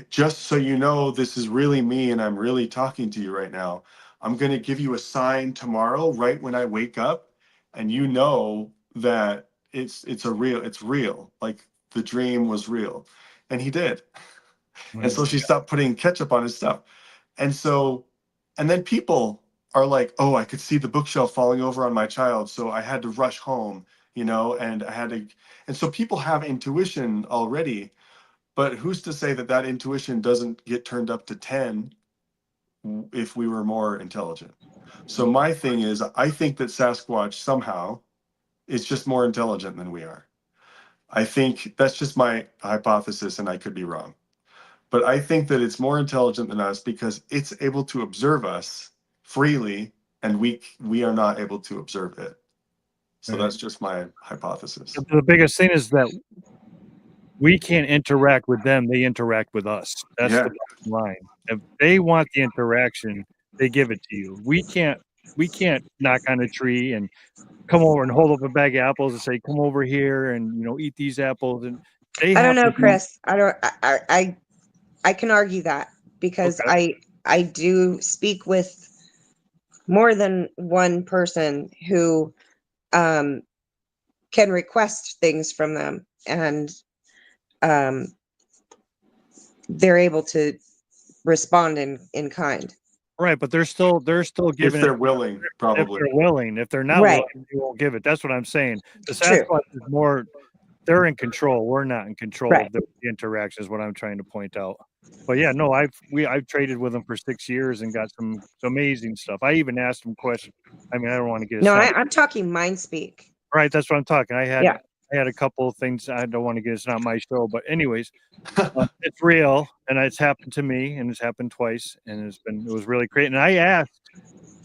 just so you know, this is really me and I'm really talking to you right now. I'm going to give you a sign tomorrow, right when I wake up, and you know that it's real. Like the dream was real. And he did. And so she stopped putting ketchup on his stuff. And so, and then people are like, oh, I could see the bookshelf falling over on my child, so I had to rush home, and and so people have intuition already, but who's to say that that intuition doesn't get turned up to 10 if we were more intelligent? So my thing is, I think that Sasquatch somehow is just more intelligent than we are. I think that's just my hypothesis, and I could be wrong. But I think that it's more intelligent than us because it's able to observe us freely, and we are not able to observe it. So that's just my hypothesis. The biggest thing is that we can't interact with them, they interact with us. That's the bottom line. If they want the interaction, they give it to you. We can't knock on a tree and come over and hold up a bag of apples and say, "Come over here and, eat these apples," and they I have don't know, to do. Chris. I can argue that because Okay. I do speak with more than one person who can request things from them, and they're able to respond in kind. Right, but they're still giving If it they're willing, if probably. they're willing. If they're not Right. willing, you won't give it. That's what I'm saying. The True. Sasquatch is more, they're in control. We're not in control Right. of the interaction is what I'm trying to point out. But yeah, no, I've traded with them for 6 years and got some amazing stuff. I even asked them questions. I mean, I don't want to get it No, sound I'm talking mind speak. right. That's what I'm talking. Yeah. I had a couple of things. I don't want to get, it's not my show, but anyways, it's real and it's happened to me and it's happened twice and it was really great. And I asked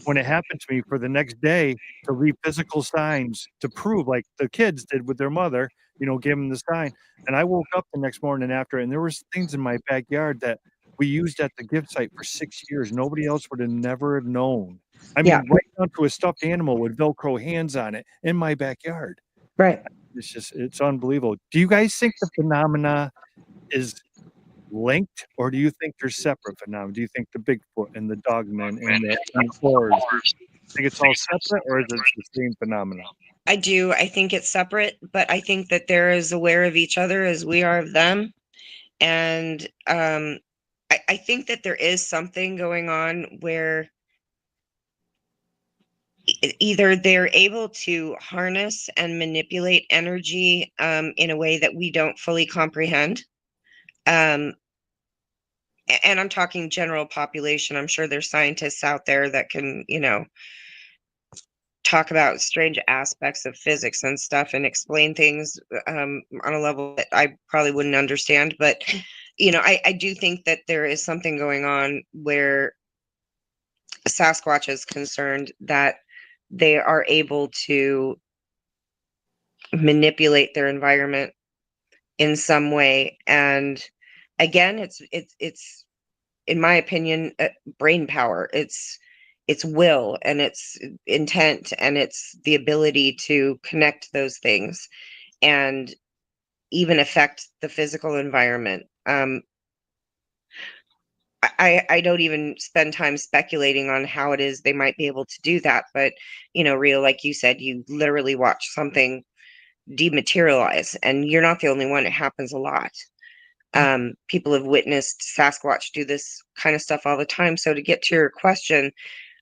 when it happened to me for the next day to leave physical signs to prove, like the kids did with their mother, give them the sign. And I woke up the next morning after, and there was things in my backyard that we used at the gift site for 6 years. Nobody else would have never known. I mean, Yeah. right down to a stuffed animal with Velcro hands on it in my backyard. Right. It's unbelievable. Do you guys think the phenomena is linked, or do you think they're separate phenomena? Do you think the Bigfoot and the dogmen and the horrors, think it's all separate, or is it the same phenomenon? I do. I think it's separate, but I think that they're as aware of each other as we are of them. And I think that there is something going on where either they're able to harness and manipulate energy in a way that we don't fully comprehend. And I'm talking general population. I'm sure there's scientists out there that can, talk about strange aspects of physics and stuff and explain things on a level that I probably wouldn't understand. But, I do think that there is something going on where Sasquatch is concerned, that they are able to manipulate their environment in some way. And again, it's in my opinion, brain power. It's will and it's intent and it's the ability to connect those things and even affect the physical environment. I don't even spend time speculating on how it is they might be able to do that, but Rio, like you said, you literally watch something dematerialize. And you're not the only one. It happens a lot. People have witnessed Sasquatch do this kind of stuff all the time. So to get to your question,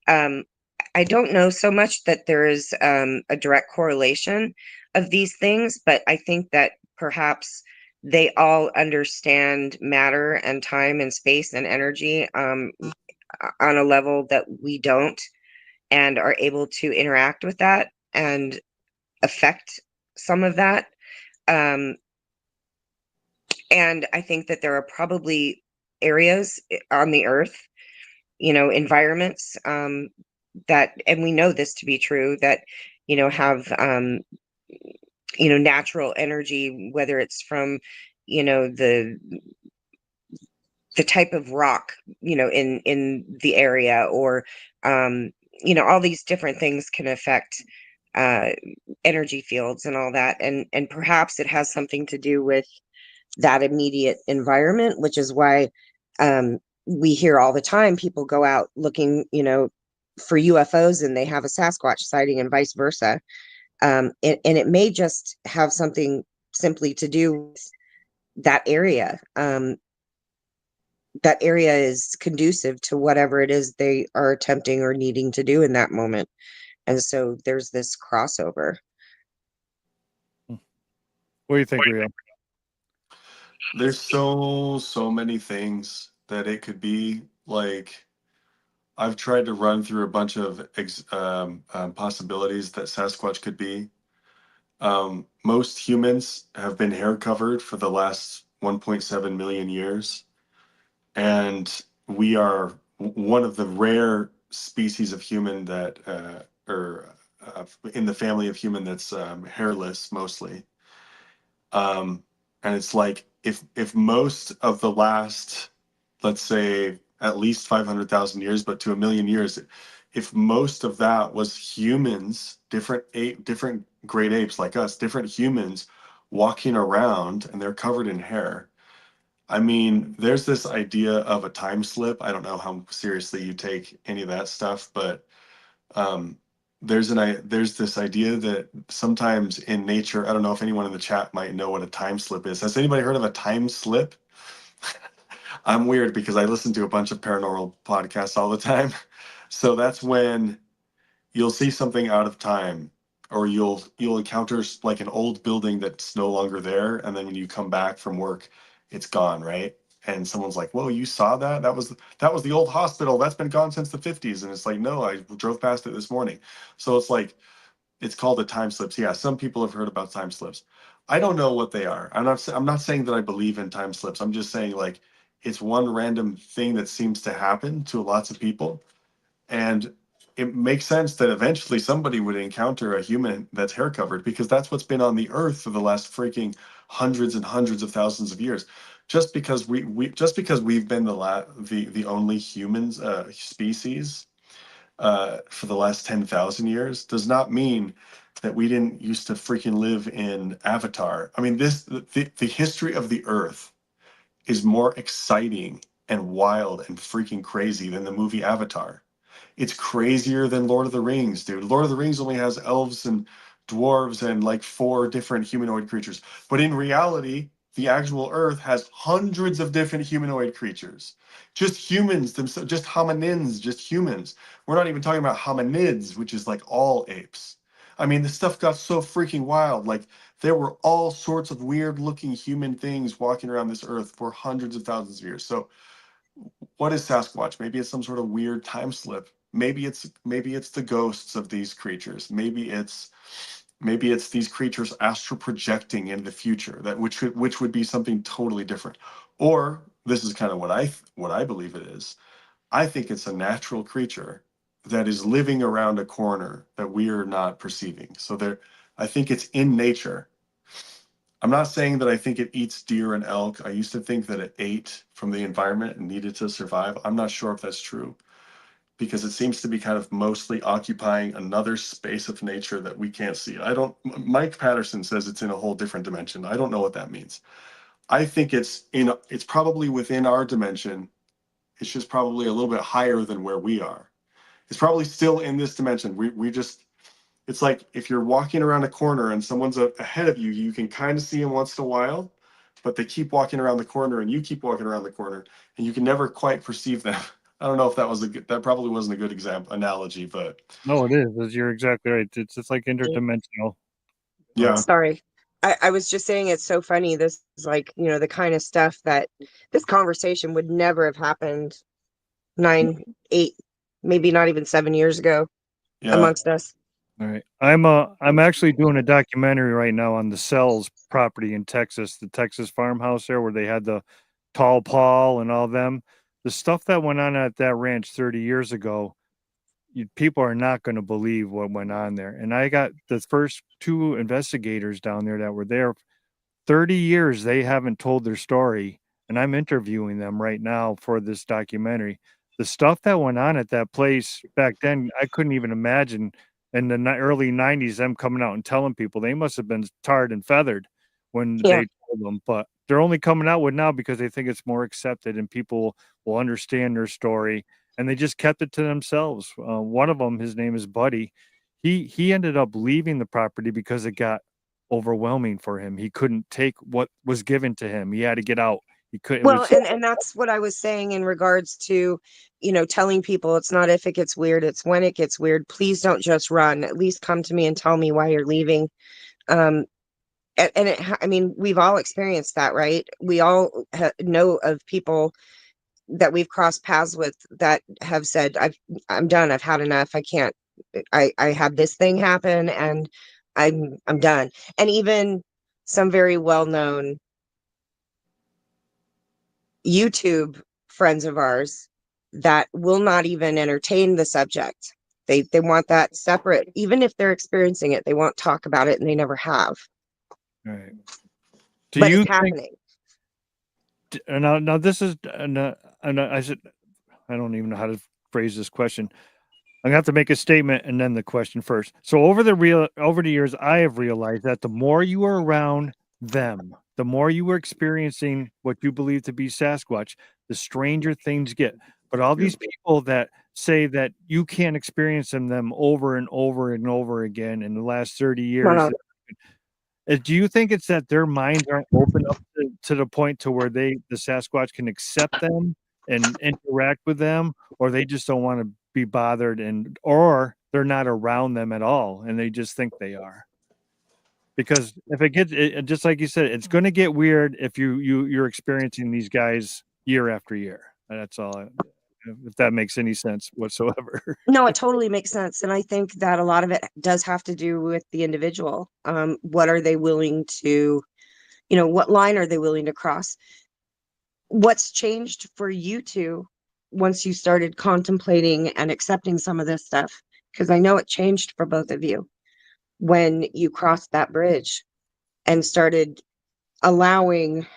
I don't know so much that there is a direct correlation of these things, but I think that perhaps they all understand matter and time and space and energy on a level that we don't, and are able to interact with that and affect some of that. And I think that there are probably areas on the earth, environments, that, and we know this to be true, that, have, natural energy, whether it's from, the type of rock, in the area, or, all these different things can affect uh, energy fields and all that. And perhaps it has something to do with that immediate environment, which is why we hear all the time people go out looking, for UFOs, and they have a Sasquatch sighting, and vice versa. And it may just have something simply to do with that area. That area is conducive to whatever it is they are attempting or needing to do in that moment. And so there's this crossover. What do you think, Rio? There's so many things that it could be. Like, I've tried to run through a bunch of possibilities that Sasquatch could be. Most humans have been hair covered for the last 1.7 million years, and we are one of the rare species of human that are in the family of human that's hairless mostly. And it's like, if most of the last, let's say, at least 500,000 years, but to a million years, if most of that was humans, different great apes like us, different humans walking around, and they're covered in hair. I mean, there's this idea of a time slip. I don't know how seriously you take any of that stuff, but um, there's this idea that sometimes in nature, I don't know if anyone in the chat might know what a time slip is. Has anybody heard of a time slip? I'm weird because I listen to a bunch of paranormal podcasts all the time. So that's when you'll see something out of time, or you'll encounter like an old building that's no longer there, and then when you come back from work, it's gone, right? And someone's like, "Whoa, you saw that? That was the old hospital. That's been gone since the 50s." And it's like, "No, I drove past it this morning." So it's like, it's called a time slips. Yeah, some people have heard about time slips. I don't know what they are. I'm not saying that I believe in time slips. I'm just saying, like, it's one random thing that seems to happen to lots of people, and it makes sense that eventually somebody would encounter a human that's hair covered, because that's what's been on the earth for the last freaking hundreds and hundreds of thousands of years. Just because we've been the only humans species for the last 10,000 years does not mean that we didn't used to freaking live in Avatar. I mean, the history of the earth is more exciting and wild and freaking crazy than the movie Avatar. It's crazier than Lord of the Rings, dude. Lord of the Rings only has elves and dwarves and like 4 different humanoid creatures. But in reality, the actual Earth has hundreds of different humanoid creatures. Just humans themselves, just hominins, just humans. We're not even talking about hominids, which is like all apes. I mean, this stuff got so freaking wild. Like, there were all sorts of weird looking human things walking around this Earth for hundreds of thousands of years. So what is Sasquatch? Maybe it's some sort of weird time slip. Maybe it's the ghosts of these creatures. Maybe it's these creatures astral projecting into the future, that which would be something totally different. Or this is kind of what I believe it is. I think it's a natural creature that is living around a corner that we are not perceiving. So I think it's in nature. I'm not saying that I think it eats deer and elk. I used to think that it ate from the environment and needed to survive. I'm not sure if that's true, because it seems to be kind of mostly occupying another space of nature that we can't see. Mike Patterson says it's in a whole different dimension. I don't know what that means. I think it's probably within our dimension. It's just probably a little bit higher than where we are. It's probably still in this dimension. it's like if you're walking around a corner and someone's ahead of you, you can kind of see them once in a while, but they keep walking around the corner and you keep walking around the corner and you can never quite perceive them. I don't know if that was that probably wasn't a good analogy, but No, it is. You're exactly right. It's just like interdimensional. yeah. Sorry. I was just saying it's so funny. This is like, the kind of stuff that this conversation would never have happened 9, 8, maybe not even 7 years ago Yeah. amongst us. All right. I'm actually doing a documentary right now on the Cells property in Texas, the Texas farmhouse there where they had the tall Paul and all them. The stuff that went on at that ranch 30 years ago, people are not going to believe what went on there. And I got the first 2 investigators down there that were there 30 years. They haven't told their story, and I'm interviewing them right now for this documentary. The stuff that went on at that place back then, I couldn't even imagine. In the early 90s, them coming out and telling people, they must have been tarred and feathered when Yeah. they told them, but they're only coming out with now because they think it's more accepted and people will understand their story, and they just kept it to themselves. One of them, his name is Buddy. He ended up leaving the property because it got overwhelming for him. He couldn't take what was given to him. He had to get out. He could. It Well, was. and that's what I was saying in regards to, telling people it's not if it gets weird, it's when it gets weird. Please don't just run. At least come to me and tell me why you're leaving. Um, I mean, we've all experienced that, right? We all know of people that we've crossed paths with that have said, I'm done. I've had enough. I can't. I had this thing happen, and I'm done. And even some very well known YouTube friends of ours that will not even entertain the subject. They want that separate, even if they're experiencing it. They won't talk about it, and they never have. Right. Do But you it's think? happening. Now this is. I said, I don't even know how to phrase this question. I'm gonna have to make a statement and then the question first. So over the years, I have realized that the more you are around them, the more you are experiencing what you believe to be Sasquatch, the stranger things get. But all these people that say that you can't experience them over and over and over again in the last 30 years, do you think it's that their minds aren't open up to the point to where the Sasquatch can accept them and interact with them, or they just don't want to be bothered, or they're not around them at all and they just think they are? Because if it gets just like you said, it's going to get weird if you're experiencing these guys year after year. That's all. If that makes any sense whatsoever. No, it totally makes sense. And I think that a lot of it does have to do with the individual. What are they willing to, what line are they willing to cross? What's changed for you two once you started contemplating and accepting some of this stuff? Because I know it changed for both of you when you crossed that bridge and started allowing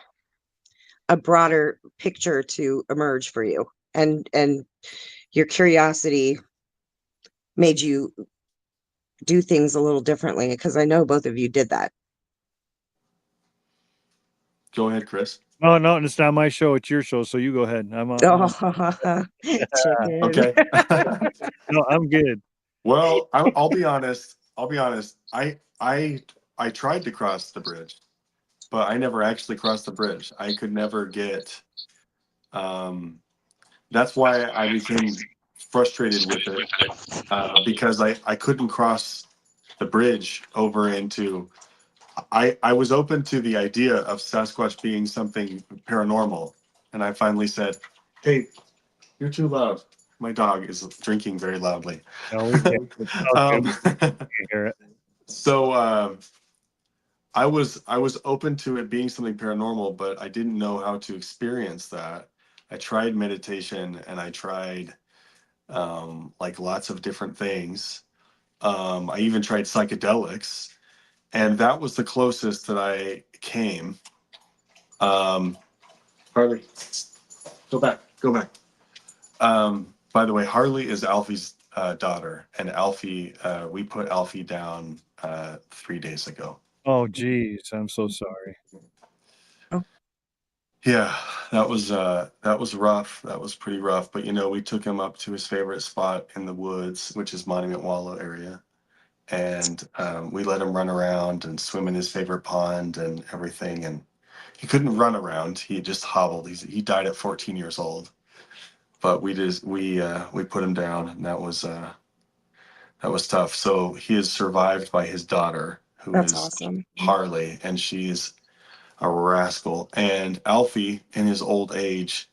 a broader picture to emerge for you, and your curiosity made you do things a little differently, because I know both of you did that. Go ahead, Chris. No, it's not my show. It's your show. So you go ahead. Chicken. Okay. No, I'm good. Well, I'll be honest. I tried to cross the bridge, but I never actually crossed the bridge. I could never get. That's why I became frustrated with it, because I couldn't cross the bridge over into. I was open to the idea of Sasquatch being something paranormal, and I finally said, "Hey, you're too loud. My dog is drinking very loudly." No, we can't. Hear it. So I was open to it being something paranormal, but I didn't know how to experience that. I tried meditation and I tried like lots of different things. I even tried psychedelics, and that was the closest that I came. Harley, go back, go back. By the way, Harley is Alfie's daughter, and Alfie, we put Alfie down 3 days ago. Oh, geez, I'm so sorry. Yeah, that was rough. That was pretty rough. But we took him up to his favorite spot in the woods, which is Monument Wallow area, and we let him run around and swim in his favorite pond and everything. And he couldn't run around; he just hobbled. He died at 14 years old. But we put him down, and that was tough. So he is survived by his daughter, who That's is awesome. Harley, and she's a rascal. And Alfie, in his old age,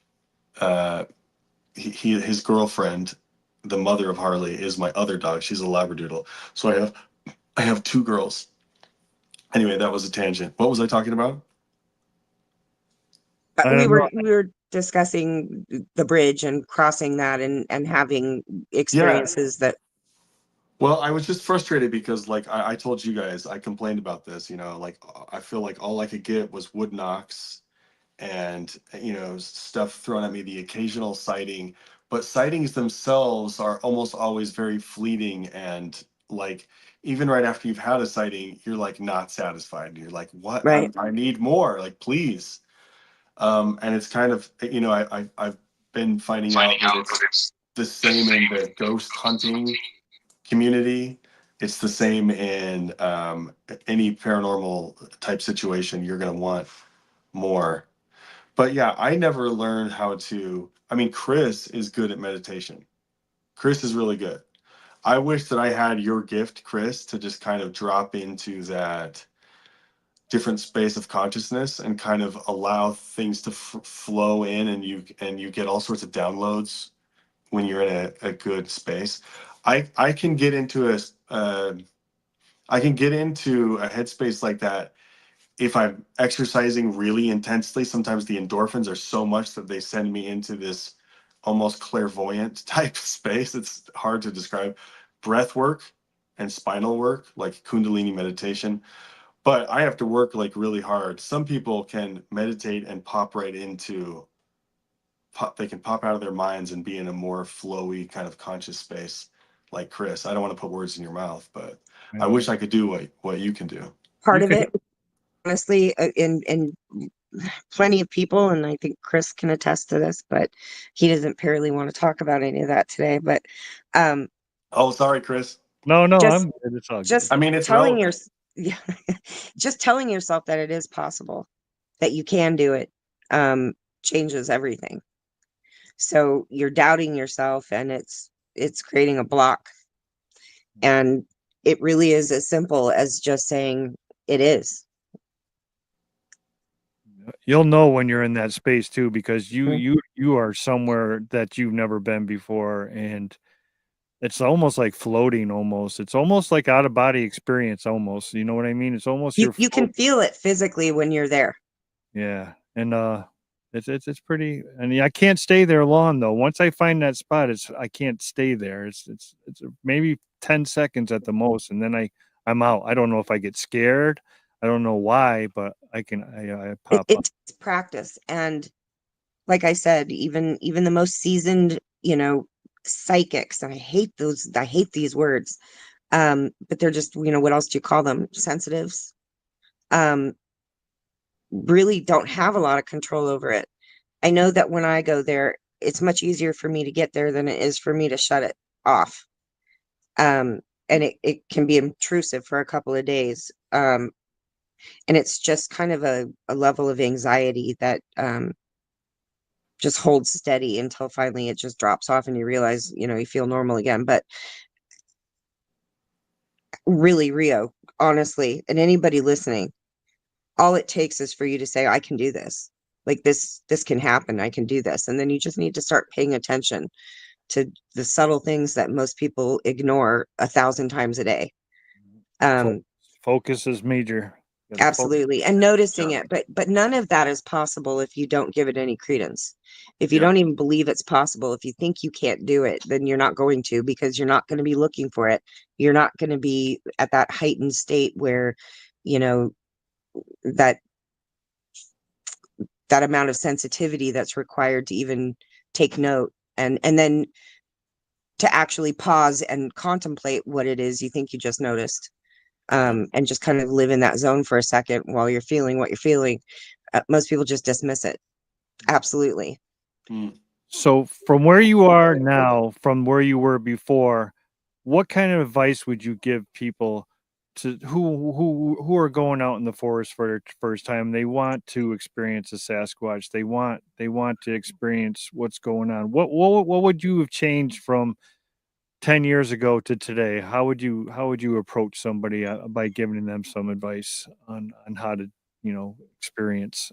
his girlfriend, the mother of Harley, is my other dog. She's a Labradoodle. So I have two girls. Anyway, that was a tangent. What was I talking about? I We don't know. were discussing the bridge and crossing that and having Yeah. experiences that. Well, I was just frustrated because, like I told you guys, I complained about this. Like I feel like all I could get was wood knocks and stuff thrown at me, the occasional sighting. But sightings themselves are almost always very fleeting, and like even right after you've had a sighting, you're like not satisfied. You're like, what? Right. I need more. Like, please. And it's kind of I've been finding out that it's the same in the ghost hunting community. It's the same in any paranormal type situation. You're going to want more. But yeah, I never learned how to. I mean, Chris is good at meditation. Chris is really good. I wish that I had your gift, Chris, to just kind of drop into that different space of consciousness and kind of allow things to flow in, and you get all sorts of downloads when you're in a good space. I can get into I can get into a headspace like that if I'm exercising really intensely. Sometimes the endorphins are so much that they send me into this almost clairvoyant type space. It's hard to describe. Breath work and spinal work, like Kundalini meditation. But I have to work like really hard. Some people can meditate and pop right into they can pop out of their minds and be in a more flowy kind of conscious space like Chris. I don't want to put words in your mouth, but I wish I could do what you can do. Part You of could- it, honestly, in plenty of people, and I think Chris can attest to this, but he doesn't apparently want to talk about any of that today. But Oh, sorry, Chris. No, just I'm good. It's all good. just I mean, it's telling relevant. yeah, just telling yourself that it is possible, that you can do it, changes everything. So you're doubting yourself, and it's creating a block. And it really is as simple as just saying it is. You'll know when you're in that space too, because Mhm. you are somewhere that you've never been before, and it's almost like floating. Almost, it's almost like out of body experience. Almost, you know what I mean? It's almost You can feel it physically when you're there. Yeah, and it's pretty. And I can't stay there long though. Once I find that spot, I can't stay there. It's maybe 10 seconds at the most, and then I'm out. I don't know if I get scared. I don't know why, but I pop up. It's practice. And like I said, even the most seasoned, psychics, and I hate these words. But they're just, what else do you call them? Sensitives. Really don't have a lot of control over it. I know that when I go there, it's much easier for me to get there than it is for me to shut it off. And it can be intrusive for a couple of days. And it's just kind of a level of anxiety that just holds steady until finally it just drops off and you realize, you feel normal again. But really, Rio, honestly, and anybody listening, all it takes is for you to say, I can do this. Like this can happen. I can do this. And then you just need to start paying attention to the subtle things that most people ignore 1,000 times a day. Focus is major. Absolutely. And noticing it, but none of that is possible if you don't give it any credence. If you don't even believe it's possible, if you think you can't do it, then you're not going to, because you're not going to be looking for it. You're not going to be at that heightened state where, that amount of sensitivity that's required to even take note, and then to actually pause and contemplate what it is you think you just noticed. And just kind of live in that zone for a second while you're feeling what you're feeling. Most people just dismiss it. Absolutely. So from where you are now, from where you were before, what kind of advice would you give people to who are going out in the forest for their first time? They want to experience a Sasquatch. They want to experience what's going on. What would you have changed from 10 years ago to today? How would you approach somebody by giving them some advice on how to, experience?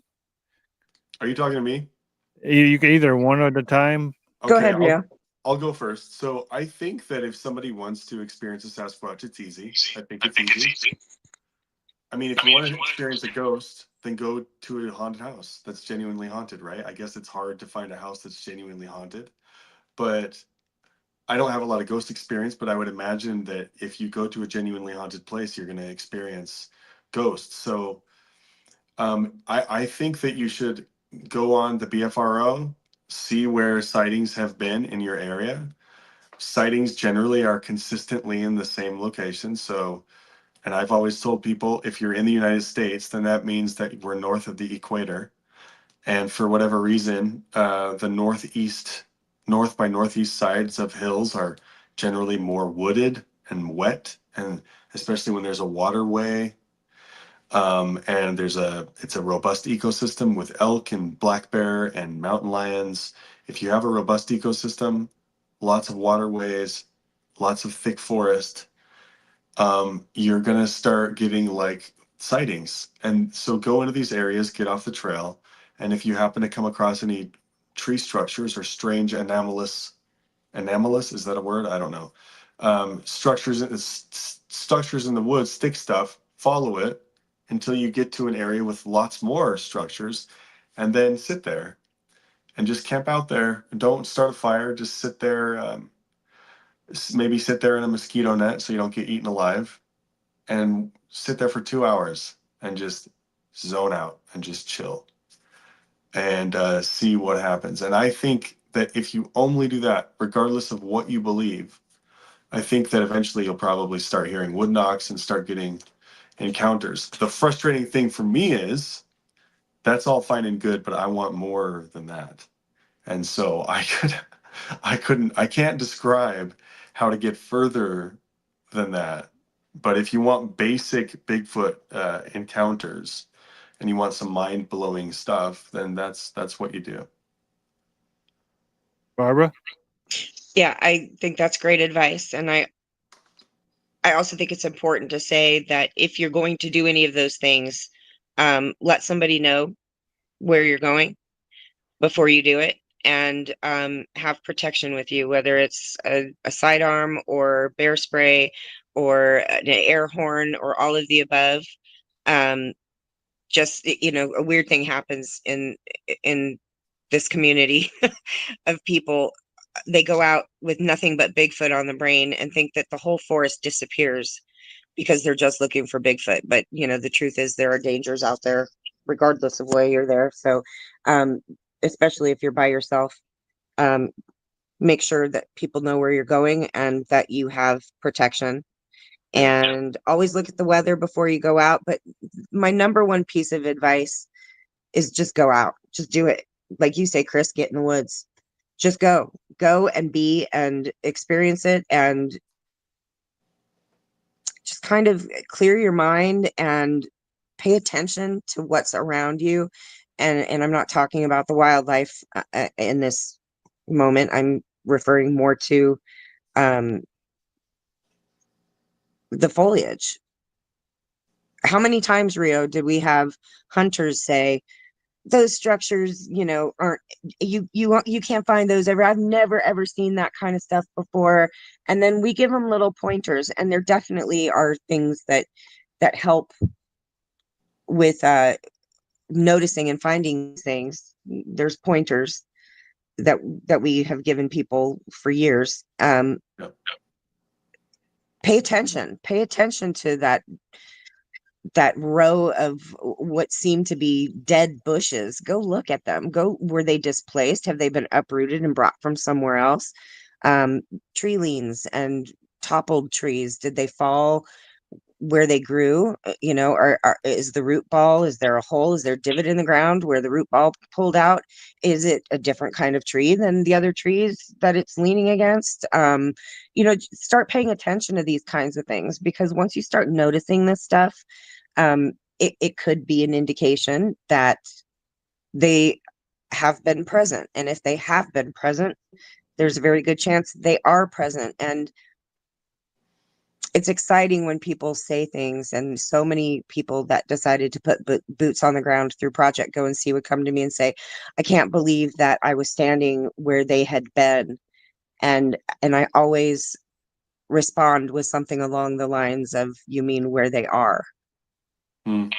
Are you talking to me? You can either one at a time. Go Okay, ahead, Rio. I'll go first. So I think that if somebody wants to experience a Sasquatch, it's easy. I think it's easy. I mean, if you want to experience a ghost, then go to a haunted house that's genuinely haunted, right? I guess it's hard to find a house that's genuinely haunted, but I don't have a lot of ghost experience, but I would imagine that if you go to a genuinely haunted place, you're going to experience ghosts. So I think that you should go on the BFRO, see where sightings have been in your area. Sightings generally are consistently in the same location. So, and I've always told people, if you're in the United States, then that means that we're north of the equator. And for whatever reason, the north by northeast sides of hills are generally more wooded and wet, and especially when there's a waterway, and it's a robust ecosystem with elk and black bear and mountain lions. If you have a robust ecosystem, lots of waterways, lots of thick forest, you're gonna start getting like sightings. And so go into these areas, get off the trail, and if you happen to come across any tree structures or strange anomalous, is that a word? I don't know. Structures in the woods, stick stuff, follow it until you get to an area with lots more structures, and then sit there and just camp out there. Don't start a fire, just sit there. Maybe sit there in a mosquito net so you don't get eaten alive, and sit there for 2 hours and just zone out and just chill and see what happens. And I think that if you only do that, regardless of what you believe, I think that eventually you'll probably start hearing wood knocks and start getting encounters. The frustrating thing for me is that's all fine and good, but I want more than that. And so I can't describe how to get further than that. But if you want basic Bigfoot encounters and you want some mind blowing stuff, then that's what you do. Barbara? Yeah, I think that's great advice. And I also think it's important to say that if you're going to do any of those things, let somebody know where you're going before you do it, and have protection with you, whether it's a sidearm or bear spray or an air horn or all of the above. Just, a weird thing happens in this community of people. They go out with nothing but Bigfoot on the brain and think that the whole forest disappears because they're just looking for Bigfoot. But, the truth is there are dangers out there regardless of where you're there. So, especially if you're by yourself, um, make sure that people know where you're going and that you have protection. And always look at the weather before you go out. But my number one piece of advice is just go out. Just do it. Like you say, Chris, get in the woods. Just go and be and experience it, and just kind of clear your mind and pay attention to what's around you. And I'm not talking about the wildlife in this moment. I'm referring more to the foliage. How many times, Rio, did we have hunters say those structures, aren't, you can't find those ever. I've never ever seen that kind of stuff before. And then we give them little pointers, and there definitely are things that help with noticing and finding things. There's pointers that we have given people for years. Yep. Pay attention to that row of what seem to be dead bushes. Go look at them. Were they displaced? Have they been uprooted and brought from somewhere else? Tree liens and toppled trees, did they fall where they grew, is the root ball, is there a hole, is there a divot in the ground where the root ball pulled out? Is it a different kind of tree than the other trees that it's leaning against? Start paying attention to these kinds of things, because once you start noticing this stuff, it could be an indication that they have been present. And if they have been present, there's a very good chance they are present. And it's exciting when people say things, and so many people that decided to put boots on the ground through Project Go and See would come to me and say, I can't believe that I was standing where they had been. And I always respond with something along the lines of, you mean where they are? Mm.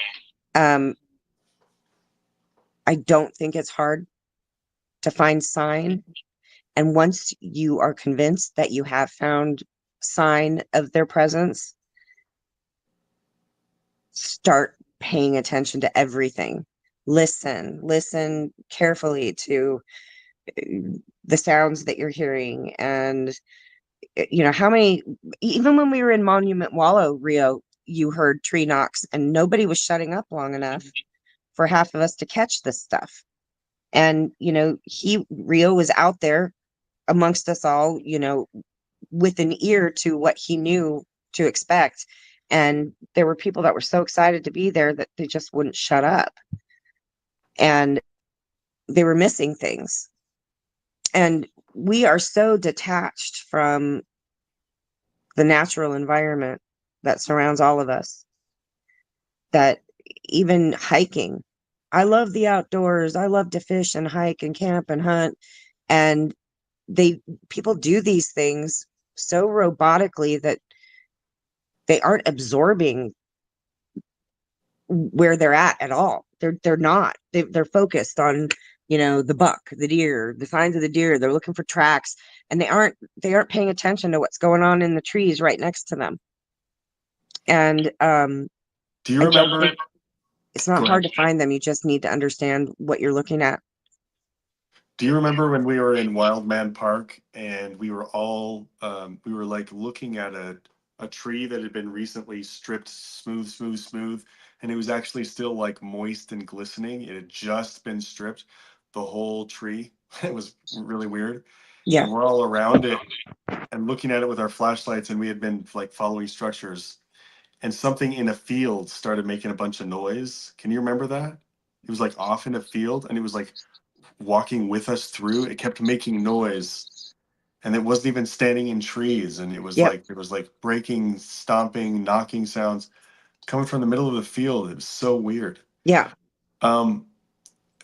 I don't think it's hard to find sign. And once you are convinced that you have found sign of their presence, start paying attention to everything. Listen carefully to the sounds that you're hearing. And how many, even when we were in Monument Wallow, Rio, you heard tree knocks, and nobody was shutting up long enough for half of us to catch this stuff. And Rio was out there amongst us all, with an ear to what he knew to expect. And there were people that were so excited to be there that they just wouldn't shut up. And they were missing things. And we are so detached from the natural environment that surrounds all of us that even hiking, I love the outdoors. I love to fish and hike and camp and hunt. And people do these things so robotically that they aren't absorbing where they're at all. They're not. They're focused on, the buck, the deer, the signs of the deer. They're looking for tracks, and they aren't paying attention to what's going on in the trees right next to them. And Do you remember? It's not hard to find them. You just need to understand what you're looking at. Do you remember when we were in Wildman Park and we were all we were like looking at a tree that had been recently stripped smooth, and it was actually still like moist and glistening. It had just been stripped, the whole tree. It was really weird. Yeah. And we're all around it and looking at it with our flashlights, and we had been like following structures, and something in a field started making a bunch of noise. Can you remember that? It was like off in a field, and it was like walking with us through. It kept making noise, and it wasn't even standing in trees, and it was Yep. like breaking, stomping, knocking sounds coming from the middle of the field. It was so weird. Yeah.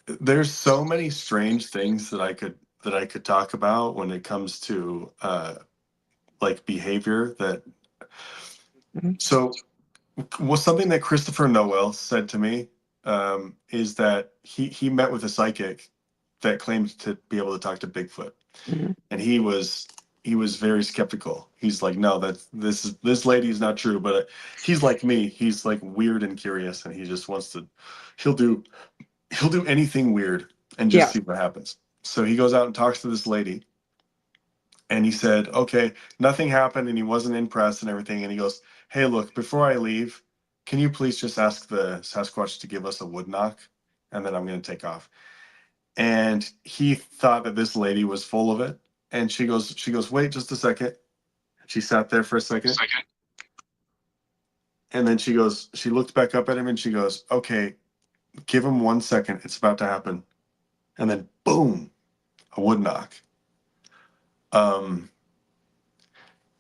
There's so many strange things that I could talk about when it comes to like behavior that Mhm. so well, something that Christopher Noel said to me is that he met with a psychic that claimed to be able to talk to Bigfoot, Mhm. and he was very skeptical. He's like, no, this lady is not true. But he's like me. He's like weird and curious, and he just wants to. He'll do anything weird and just Yeah. see what happens. So he goes out and talks to this lady, and he said, okay, nothing happened, and he wasn't impressed and everything. And he goes, hey, look, before I leave, can you please just ask the Sasquatch to give us a wood knock, and then I'm going to take off. And he thought that this lady was full of it. And she goes, wait just a second. She sat there for a second. And then she looked back up at him and she goes, okay, give him 1 second. It's about to happen. And then boom, a wood knock.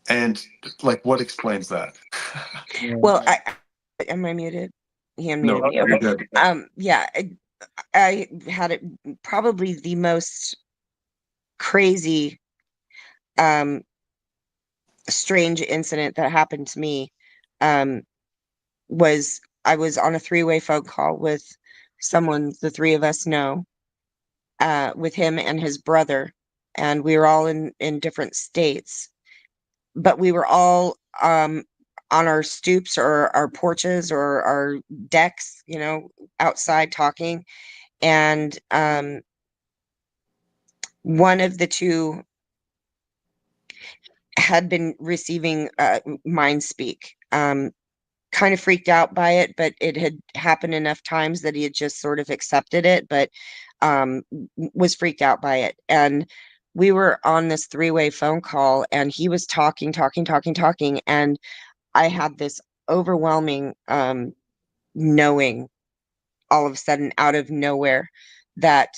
And like, what explains that? Well, am I muted? He unmuted No, me. you're Okay. good. Yeah, I had it probably the most crazy, strange incident that happened to me. Was I was on a three-way phone call with someone the three of us know, with him and his brother, and we were all in different states, but we were all on our stoops or our porches or our decks, outside talking. And one of the two had been receiving mind speak kind of freaked out by it, but it had happened enough times that he had just sort of accepted it, but was freaked out by it. And we were on this three-way phone call, and he was talking, and I had this overwhelming knowing all of a sudden out of nowhere that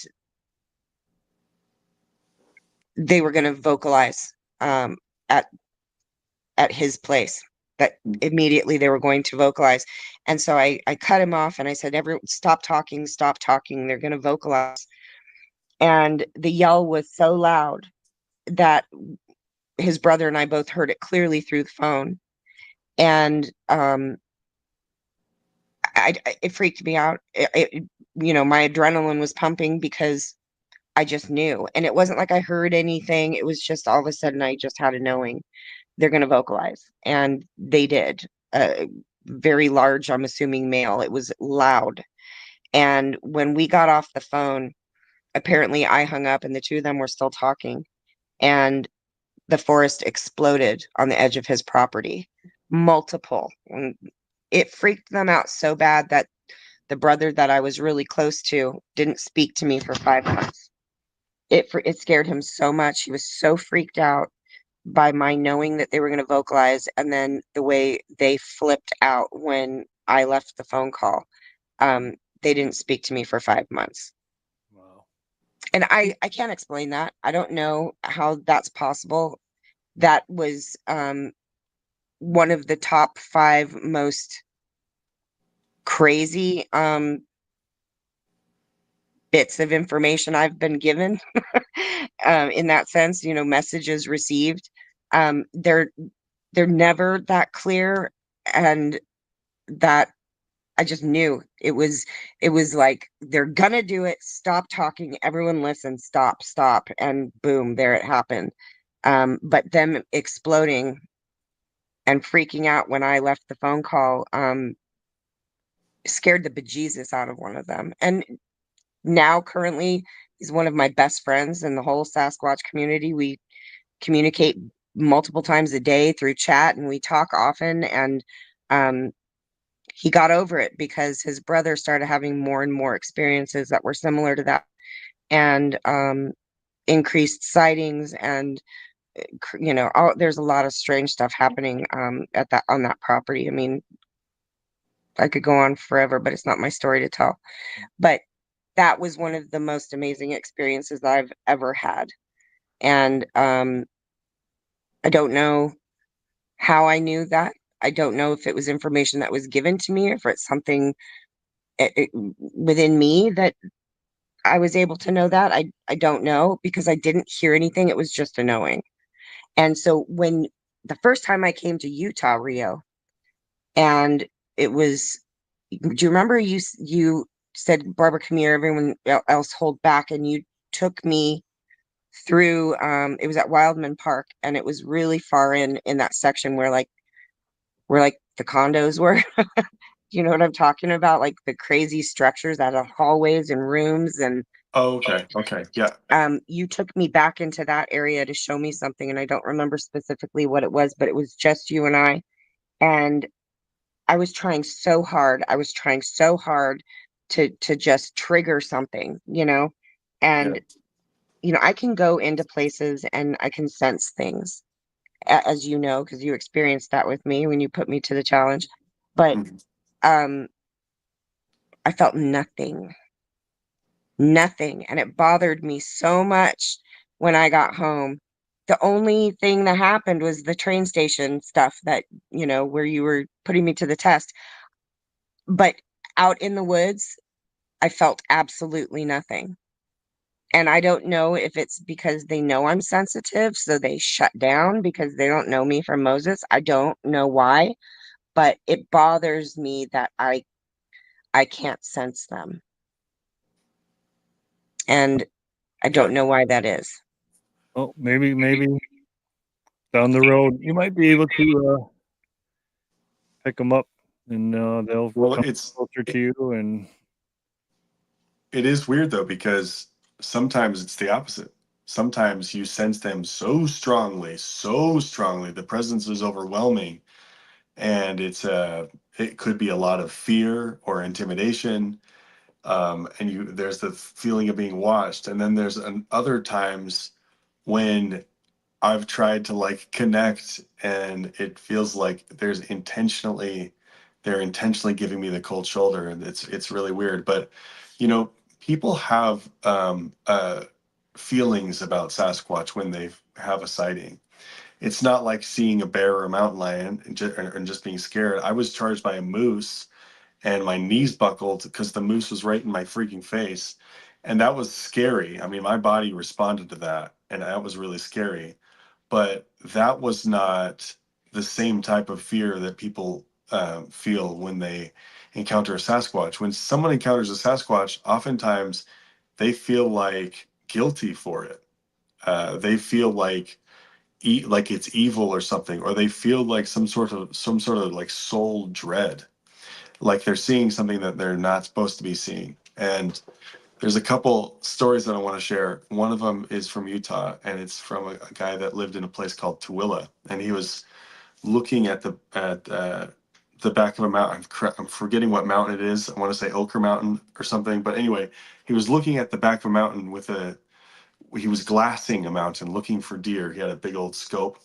they were going to vocalize at his place, that immediately they were going to vocalize. And so I cut him off and I said, everyone, stop talking. They're going to vocalize. And the yell was so loud that his brother and I both heard it clearly through the phone. And it freaked me out. My adrenaline was pumping because I just knew. And it wasn't like I heard anything. It was just all of a sudden I just had a knowing they're going to vocalize. And they did. Very large, I'm assuming male. It was loud. And when we got off the phone, apparently I hung up and the two of them were still talking. And the forest exploded on the edge of his property. Multiple. And it freaked them out so bad that the brother that I was really close to didn't speak to me for 5 months. It scared him so much. He was so freaked out by my knowing that they were going to vocalize, and then the way they flipped out when I left the phone call. They didn't speak to me for 5 months. Wow. And I can't explain that. I don't know how that's possible. That was one of the top 5 most crazy bits of information I've been given in that sense, messages received. They're never that clear, and that I just knew it was like, they're gonna do it. Stop talking, everyone listen, stop, and boom, there it happened. But them exploding and freaking out when I left the phone call scared the bejesus out of one of them. And now currently he's one of my best friends in the whole Sasquatch community. We communicate multiple times a day through chat, and we talk often. And he got over it because his brother started having more and more experiences that were similar to that, and increased sightings. And there's a lot of strange stuff happening on that property. I mean, I could go on forever, but it's not my story to tell. But that was one of the most amazing experiences I've ever had. And I don't know how I knew that. I don't know if it was information that was given to me, or if it's something within me that I was able to know that. I don't know, because I didn't hear anything. It was just a knowing. And so when the first time I came to Utah, Rio, and it was, do you remember you said, Barbara, come here, everyone else hold back, and you took me through, it was at Wildman Park, and it was really far in that section where the condos were. You know what I'm talking about? Like the crazy structures that have hallways and rooms. And Oh, okay. Yeah. you took me back into that area to show me something, and I don't remember specifically what it was, but it was just you and I. And I was trying so hard. To just trigger something, and I can go into places and I can sense things, as you know, because you experienced that with me when you put me to the challenge. But I felt nothing, and it bothered me so much when I got home. The only thing that happened was the train station stuff that, where you were putting me to the test. But out in the woods, I felt absolutely nothing. And I don't know if it's because they know I'm sensitive, so they shut down because they don't know me from Moses. I don't know why, but it bothers me that I can't sense them. And I don't know why that is. Oh, maybe down the road you might be able to pick them up, and they'll come closer to you. And it is weird though, because sometimes it's the opposite. Sometimes you sense them so strongly, the presence is overwhelming, and it's it could be a lot of fear or intimidation, and there's the feeling of being watched. And then there's other times when I've tried to like connect, and it feels like they're intentionally giving me the cold shoulder, and it's really weird. But people have feelings about Sasquatch when they have a sighting. It's not like seeing a bear or a mountain lion and just being scared. I was charged by a moose, and my knees buckled because the moose was right in my freaking face, and that was scary. I mean, my body responded to that, and that was really scary. But that was not the same type of fear that people feel when they encounter a Sasquatch. When someone encounters a Sasquatch, oftentimes they feel like guilty for it. They feel like it's evil or something, or they feel like some sort of like soul dread, like they're seeing something that they're not supposed to be seeing. And there's a couple stories that I want to share. One of them is from Utah, and it's from a guy that lived in a place called Tooele, and he was looking at the back of a mountain. I'm forgetting what mountain it is. I want to say Ochre Mountain or something. But anyway, he was looking at the back of a mountain he was glassing a mountain looking for deer. He had a big old scope,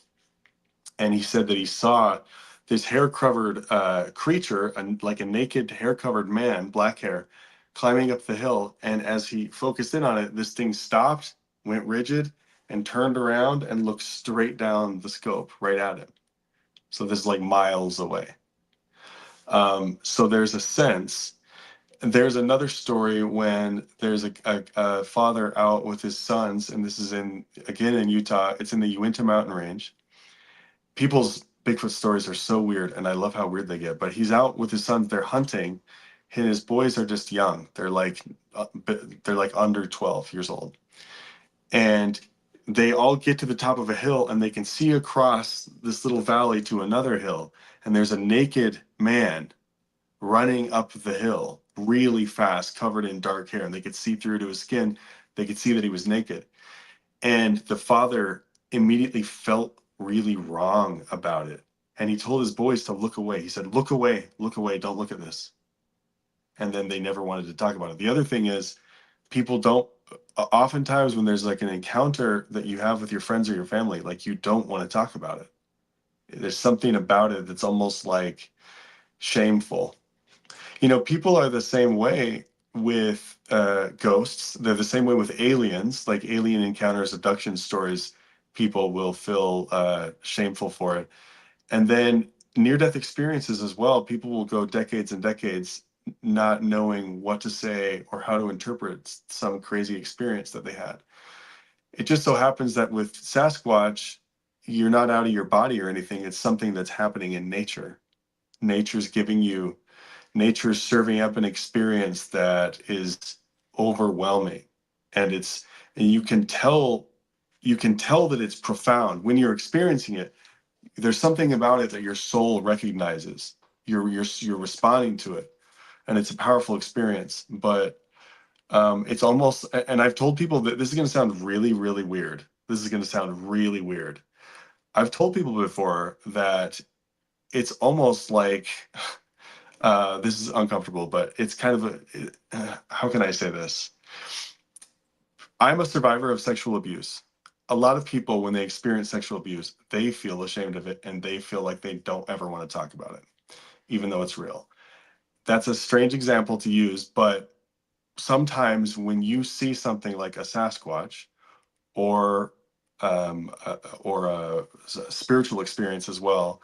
and he said that he saw this hair-covered creature, like a naked, hair-covered man, black hair, climbing up the hill. And as he focused in on it, this thing stopped, went rigid, and turned around and looked straight down the scope, right at him. So this is like miles away. So there's a sense. There's another story when there's a father out with his sons, and this is again in Utah. It's in the Uinta Mountain Range. People's Bigfoot stories are so weird, and I love how weird they get. But he's out with his sons. They're hunting, and his boys are just young. They're like under 12 years old, and they all get to the top of a hill, and they can see across this little valley to another hill, and there's a naked man running up the hill really fast, covered in dark hair, and they could see through to his skin. They could see that he was naked, and the father immediately felt really wrong about it, and he told his boys to look away. He said, look away, don't look at this. And then they never wanted to talk about it. The other thing is, people don't oftentimes when there's like an encounter that you have with your friends or your family, like, you don't want to talk about it. There's something about it that's almost like shameful. People are the same way with ghosts. They're the same way with aliens, like alien encounters, abduction stories. People will feel shameful for it. And then near-death experiences as well. People will go decades and decades not knowing what to say or how to interpret some crazy experience that they had. It just so happens that with Sasquatch, you're not out of your body or anything. It's something that's happening in nature. Nature's serving up an experience that is overwhelming, and you can tell that it's profound when you're experiencing it. There's something about it that your soul recognizes. You're responding to it, and it's a powerful experience. But it's almost, and I've told people that this is going to sound really, really weird. I've told people before that it's almost like this is uncomfortable, but it's kind of how can I say this? I'm a survivor of sexual abuse. A lot of people, when they experience sexual abuse, they feel ashamed of it, and they feel like they don't ever want to talk about it, even though it's real. That's a strange example to use, but sometimes when you see something like a Sasquatch or a spiritual experience as well,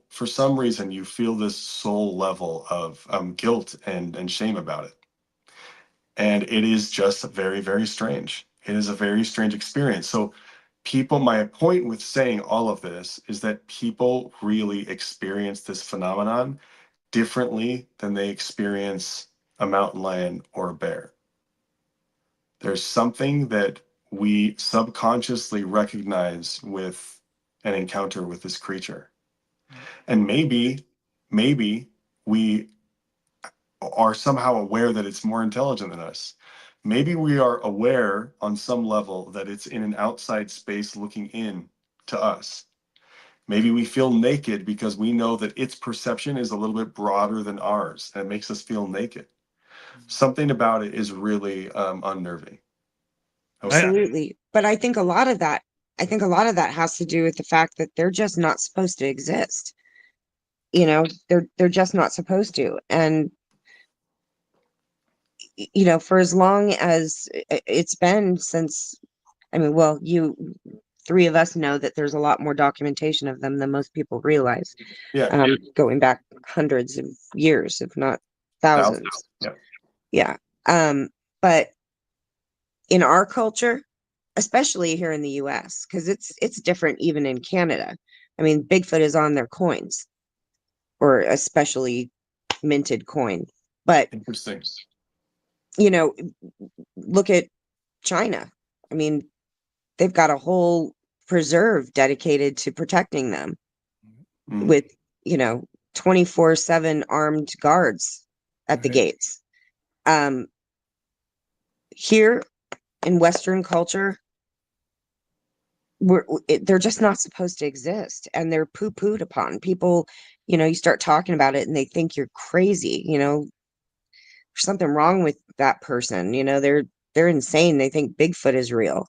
for some reason, you feel this soul level of guilt and shame about it. And it is just very, very strange. It is a very strange experience. So my point with saying all of this is that people really experience this phenomenon differently than they experience a mountain lion or a bear. There's something that we subconsciously recognize with an encounter with this creature. And maybe we are somehow aware that it's more intelligent than us. Maybe we are aware on some level that it's in an outside space looking in to us. Maybe we feel naked because we know that its perception is a little bit broader than ours, and it makes us feel naked. Something about it is really unnerving. Okay. Absolutely. But I think a lot of that has to do with the fact that they're just not supposed to exist. You know, they're just not supposed to. And you know, for as long as it's been since, I mean, well, you three of us know that there's a lot more documentation of them than most people realize. Yeah. Going back hundreds of years, if not thousands. Yeah. Yeah. But in our culture, especially here in the US, because it's different even in Canada. I mean, Bigfoot is on their coins, or a specially minted coin. But Interesting. you know, look at China. I mean, they've got a whole preserve dedicated to protecting them with, you know, 24/7 armed guards at the gates. Here in Western culture, they're just not supposed to exist, and they're poo-pooed upon. People, you know, you start talking about it and they think you're crazy, you know, there's something wrong with that person, you know, they're insane. They think Bigfoot is real.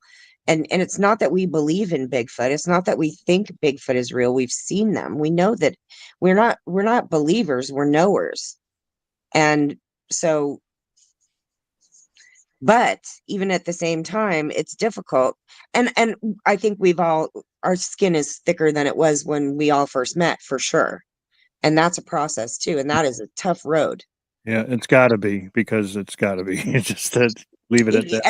And it's not that we believe in Bigfoot. It's not that we think Bigfoot is real. We've seen them. We know that we're not believers, we're knowers. And so, but even at the same time, it's difficult. And I think our skin is thicker than it was when we all first met, for sure. And that's a process too. And that is a tough road. Yeah, it's got to be, because it's got to be. It's just that, leave it at that.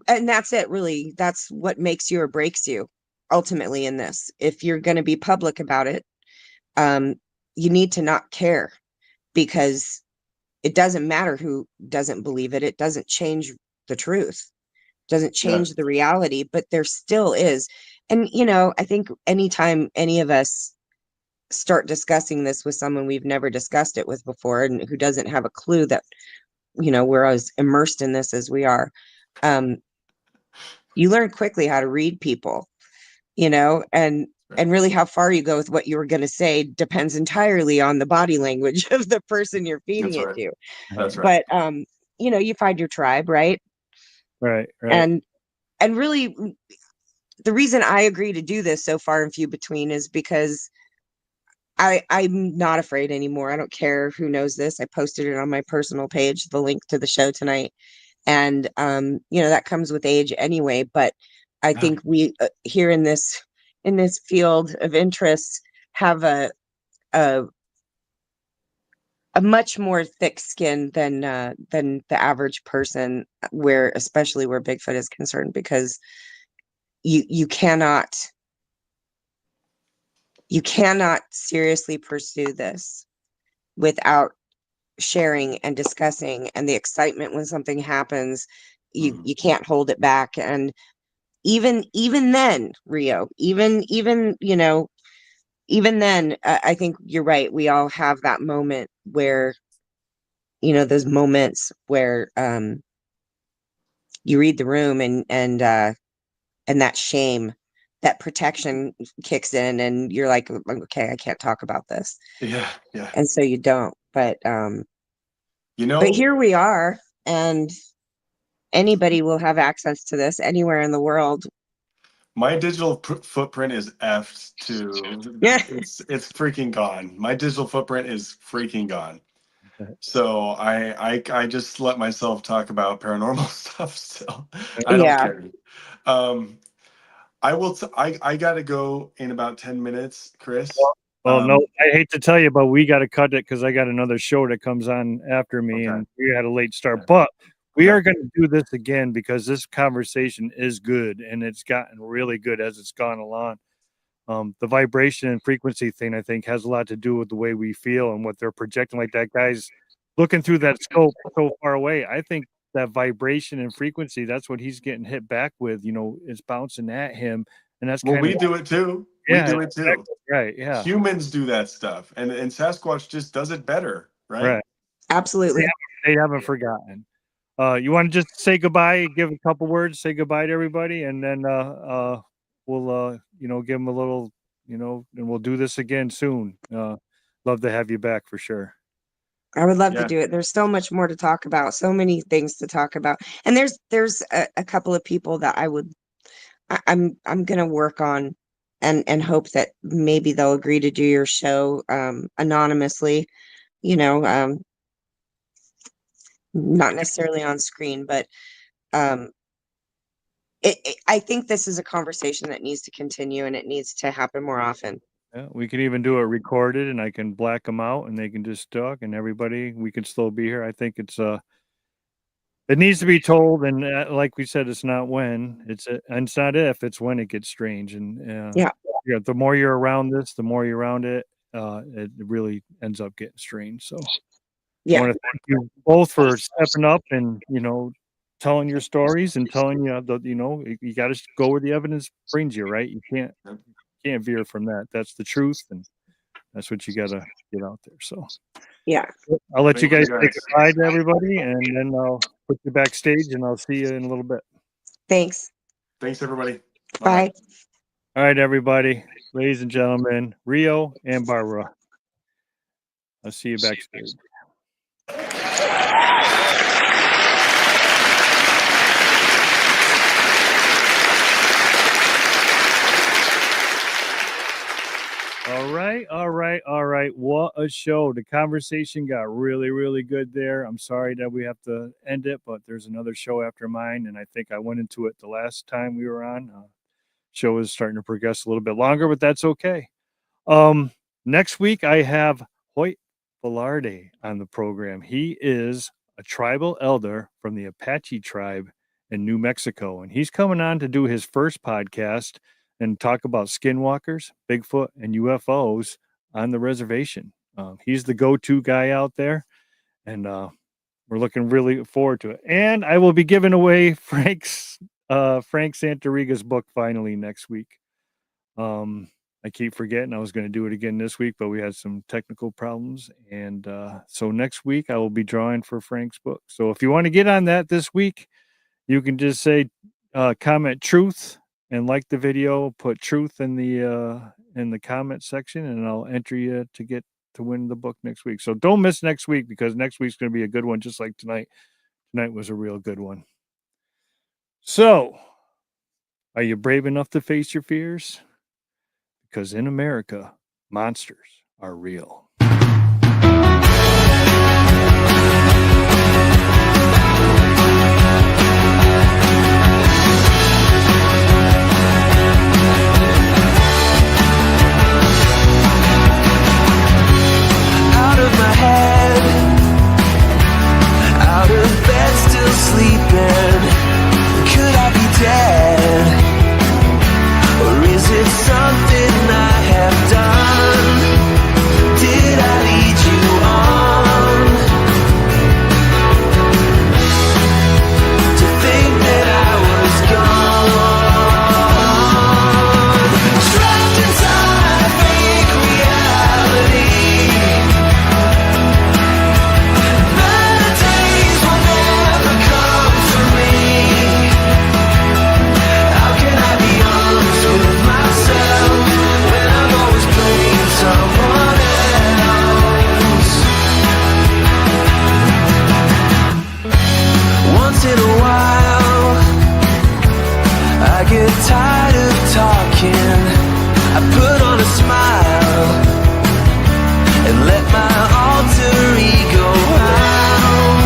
And that's it, really. That's what makes you or breaks you ultimately in this. If you're going to be public about it, you need to not care, because it doesn't matter who doesn't believe it. It doesn't change the truth, doesn't change the reality, but there still is. And, you know, I think anytime any of us start discussing this with someone we've never discussed it with before, and who doesn't have a clue that, you know, we're as immersed in this as we are, you learn quickly how to read people, you know, and really how far you go with what you were going to say depends entirely on the body language of the person you're feeding it to. That's right. But you know, you find your tribe, right? Right. And really, the reason I agree to do this so far and few between is because I'm not afraid anymore. I don't care who knows this. I posted it on my personal page, the link to the show tonight. And you know, that comes with age anyway. But I think we here in this field of interest have a much more thick skin than the average person, especially where Bigfoot is concerned, because you cannot seriously pursue this without sharing and discussing, and the excitement when something happens, you can't hold it back. And even then, Rio, even you know, even then, I think you're right, we all have that moment where, you know, those moments where you read the room, and that shame, that protection kicks in, and you're like, okay, I can't talk about this. Yeah. And so you don't. But you know, but here we are, and anybody will have access to this anywhere in the world. my digital footprint is effed too. It's freaking gone. My digital footprint is freaking gone. So I just let myself talk about paranormal stuff still. I don't care. I gotta go in about 10 minutes, Chris. Well, no, I hate to tell you, but we got to cut it because I got another show that comes on after me, and we had a late start. But we are going to do this again because this conversation is good, and it's gotten really good as it's gone along. The vibration and frequency thing, I think, has a lot to do with the way we feel and what they're projecting. Like that guy's looking through that scope so far away. I think that vibration and frequency, that's what he's getting hit back with. You know, it's bouncing at him, and that's we do it too. Yeah, we do it too. Right. Yeah. Humans do that stuff, and Sasquatch just does it better, right? Right. Absolutely. They haven't forgotten. You want to just say goodbye, give a couple words, say goodbye to everybody, and then we'll you know, give them a little, and we'll do this again soon. Love to have you back for sure. I would love Yeah. to do it. There's so much more to talk about, so many things to talk about. And there's a couple of people that I'm gonna work on and hope that maybe they'll agree to do your show anonymously, not necessarily on screen, but I think this is a conversation that needs to continue and it needs to happen more often. Yeah, we can even do it recorded, and I can black them out, and they can just talk, and we can still be here. I think it needs to be told, and like we said, it's not when, and it's not if, it's when it gets strange. And Yeah. the more you're around this, the more you're around it, it really ends up getting strange. So I Yeah. want to thank you both for stepping up and telling your stories and telling you you got to go where the evidence brings you, right? You can't veer from that. That's the truth, and that's what you got to get out there. So Yeah. I'll let you Thank guys you, say guys. goodbye to everybody, and then I'll put you backstage, and I'll see you in a little bit. Thanks. Thanks, everybody. Bye. All right, everybody, ladies and gentlemen, Rio and Barbara, I'll see you backstage. All right. What a show. The conversation got really, really good there. I'm sorry that we have to end it, but there's another show after mine, and I think I went into it the last time we were on. Show is starting to progress a little bit longer, but that's okay. Next week, I have Hoyt Velarde on the program. He is a tribal elder from the Apache tribe in New Mexico, and he's coming on to do his first podcast and talk about skinwalkers, Bigfoot, and UFOs on the reservation. He's the go-to guy out there, and we're looking really forward to it. And I will be giving away Frank Santoriga's book finally next week. I keep forgetting I was going to do it again this week, but we had some technical problems. And so next week I will be drawing for Frank's book. So if you want to get on that this week, you can just say, comment truth and like the video, put truth in the comment section, and I'll enter you to win the book next week. So don't miss next week, because next week's going to be a good one, just like tonight. Tonight was a real good one. So, are you brave enough to face your fears? Because in America, monsters are real. Out of my head, out of bed, still sleeping. Could I be dead? Or is it something I have done? Did I lead you on to think that I was gone? Trapped inside a fake reality. Better days will never come for me. How can I be honest with myself when I'm always blaming someone else? Once in a while, I get tired of talking. I put on a smile and let my alter ego out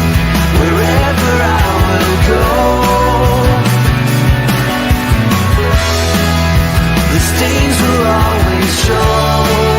wherever I will go. The stains will always show.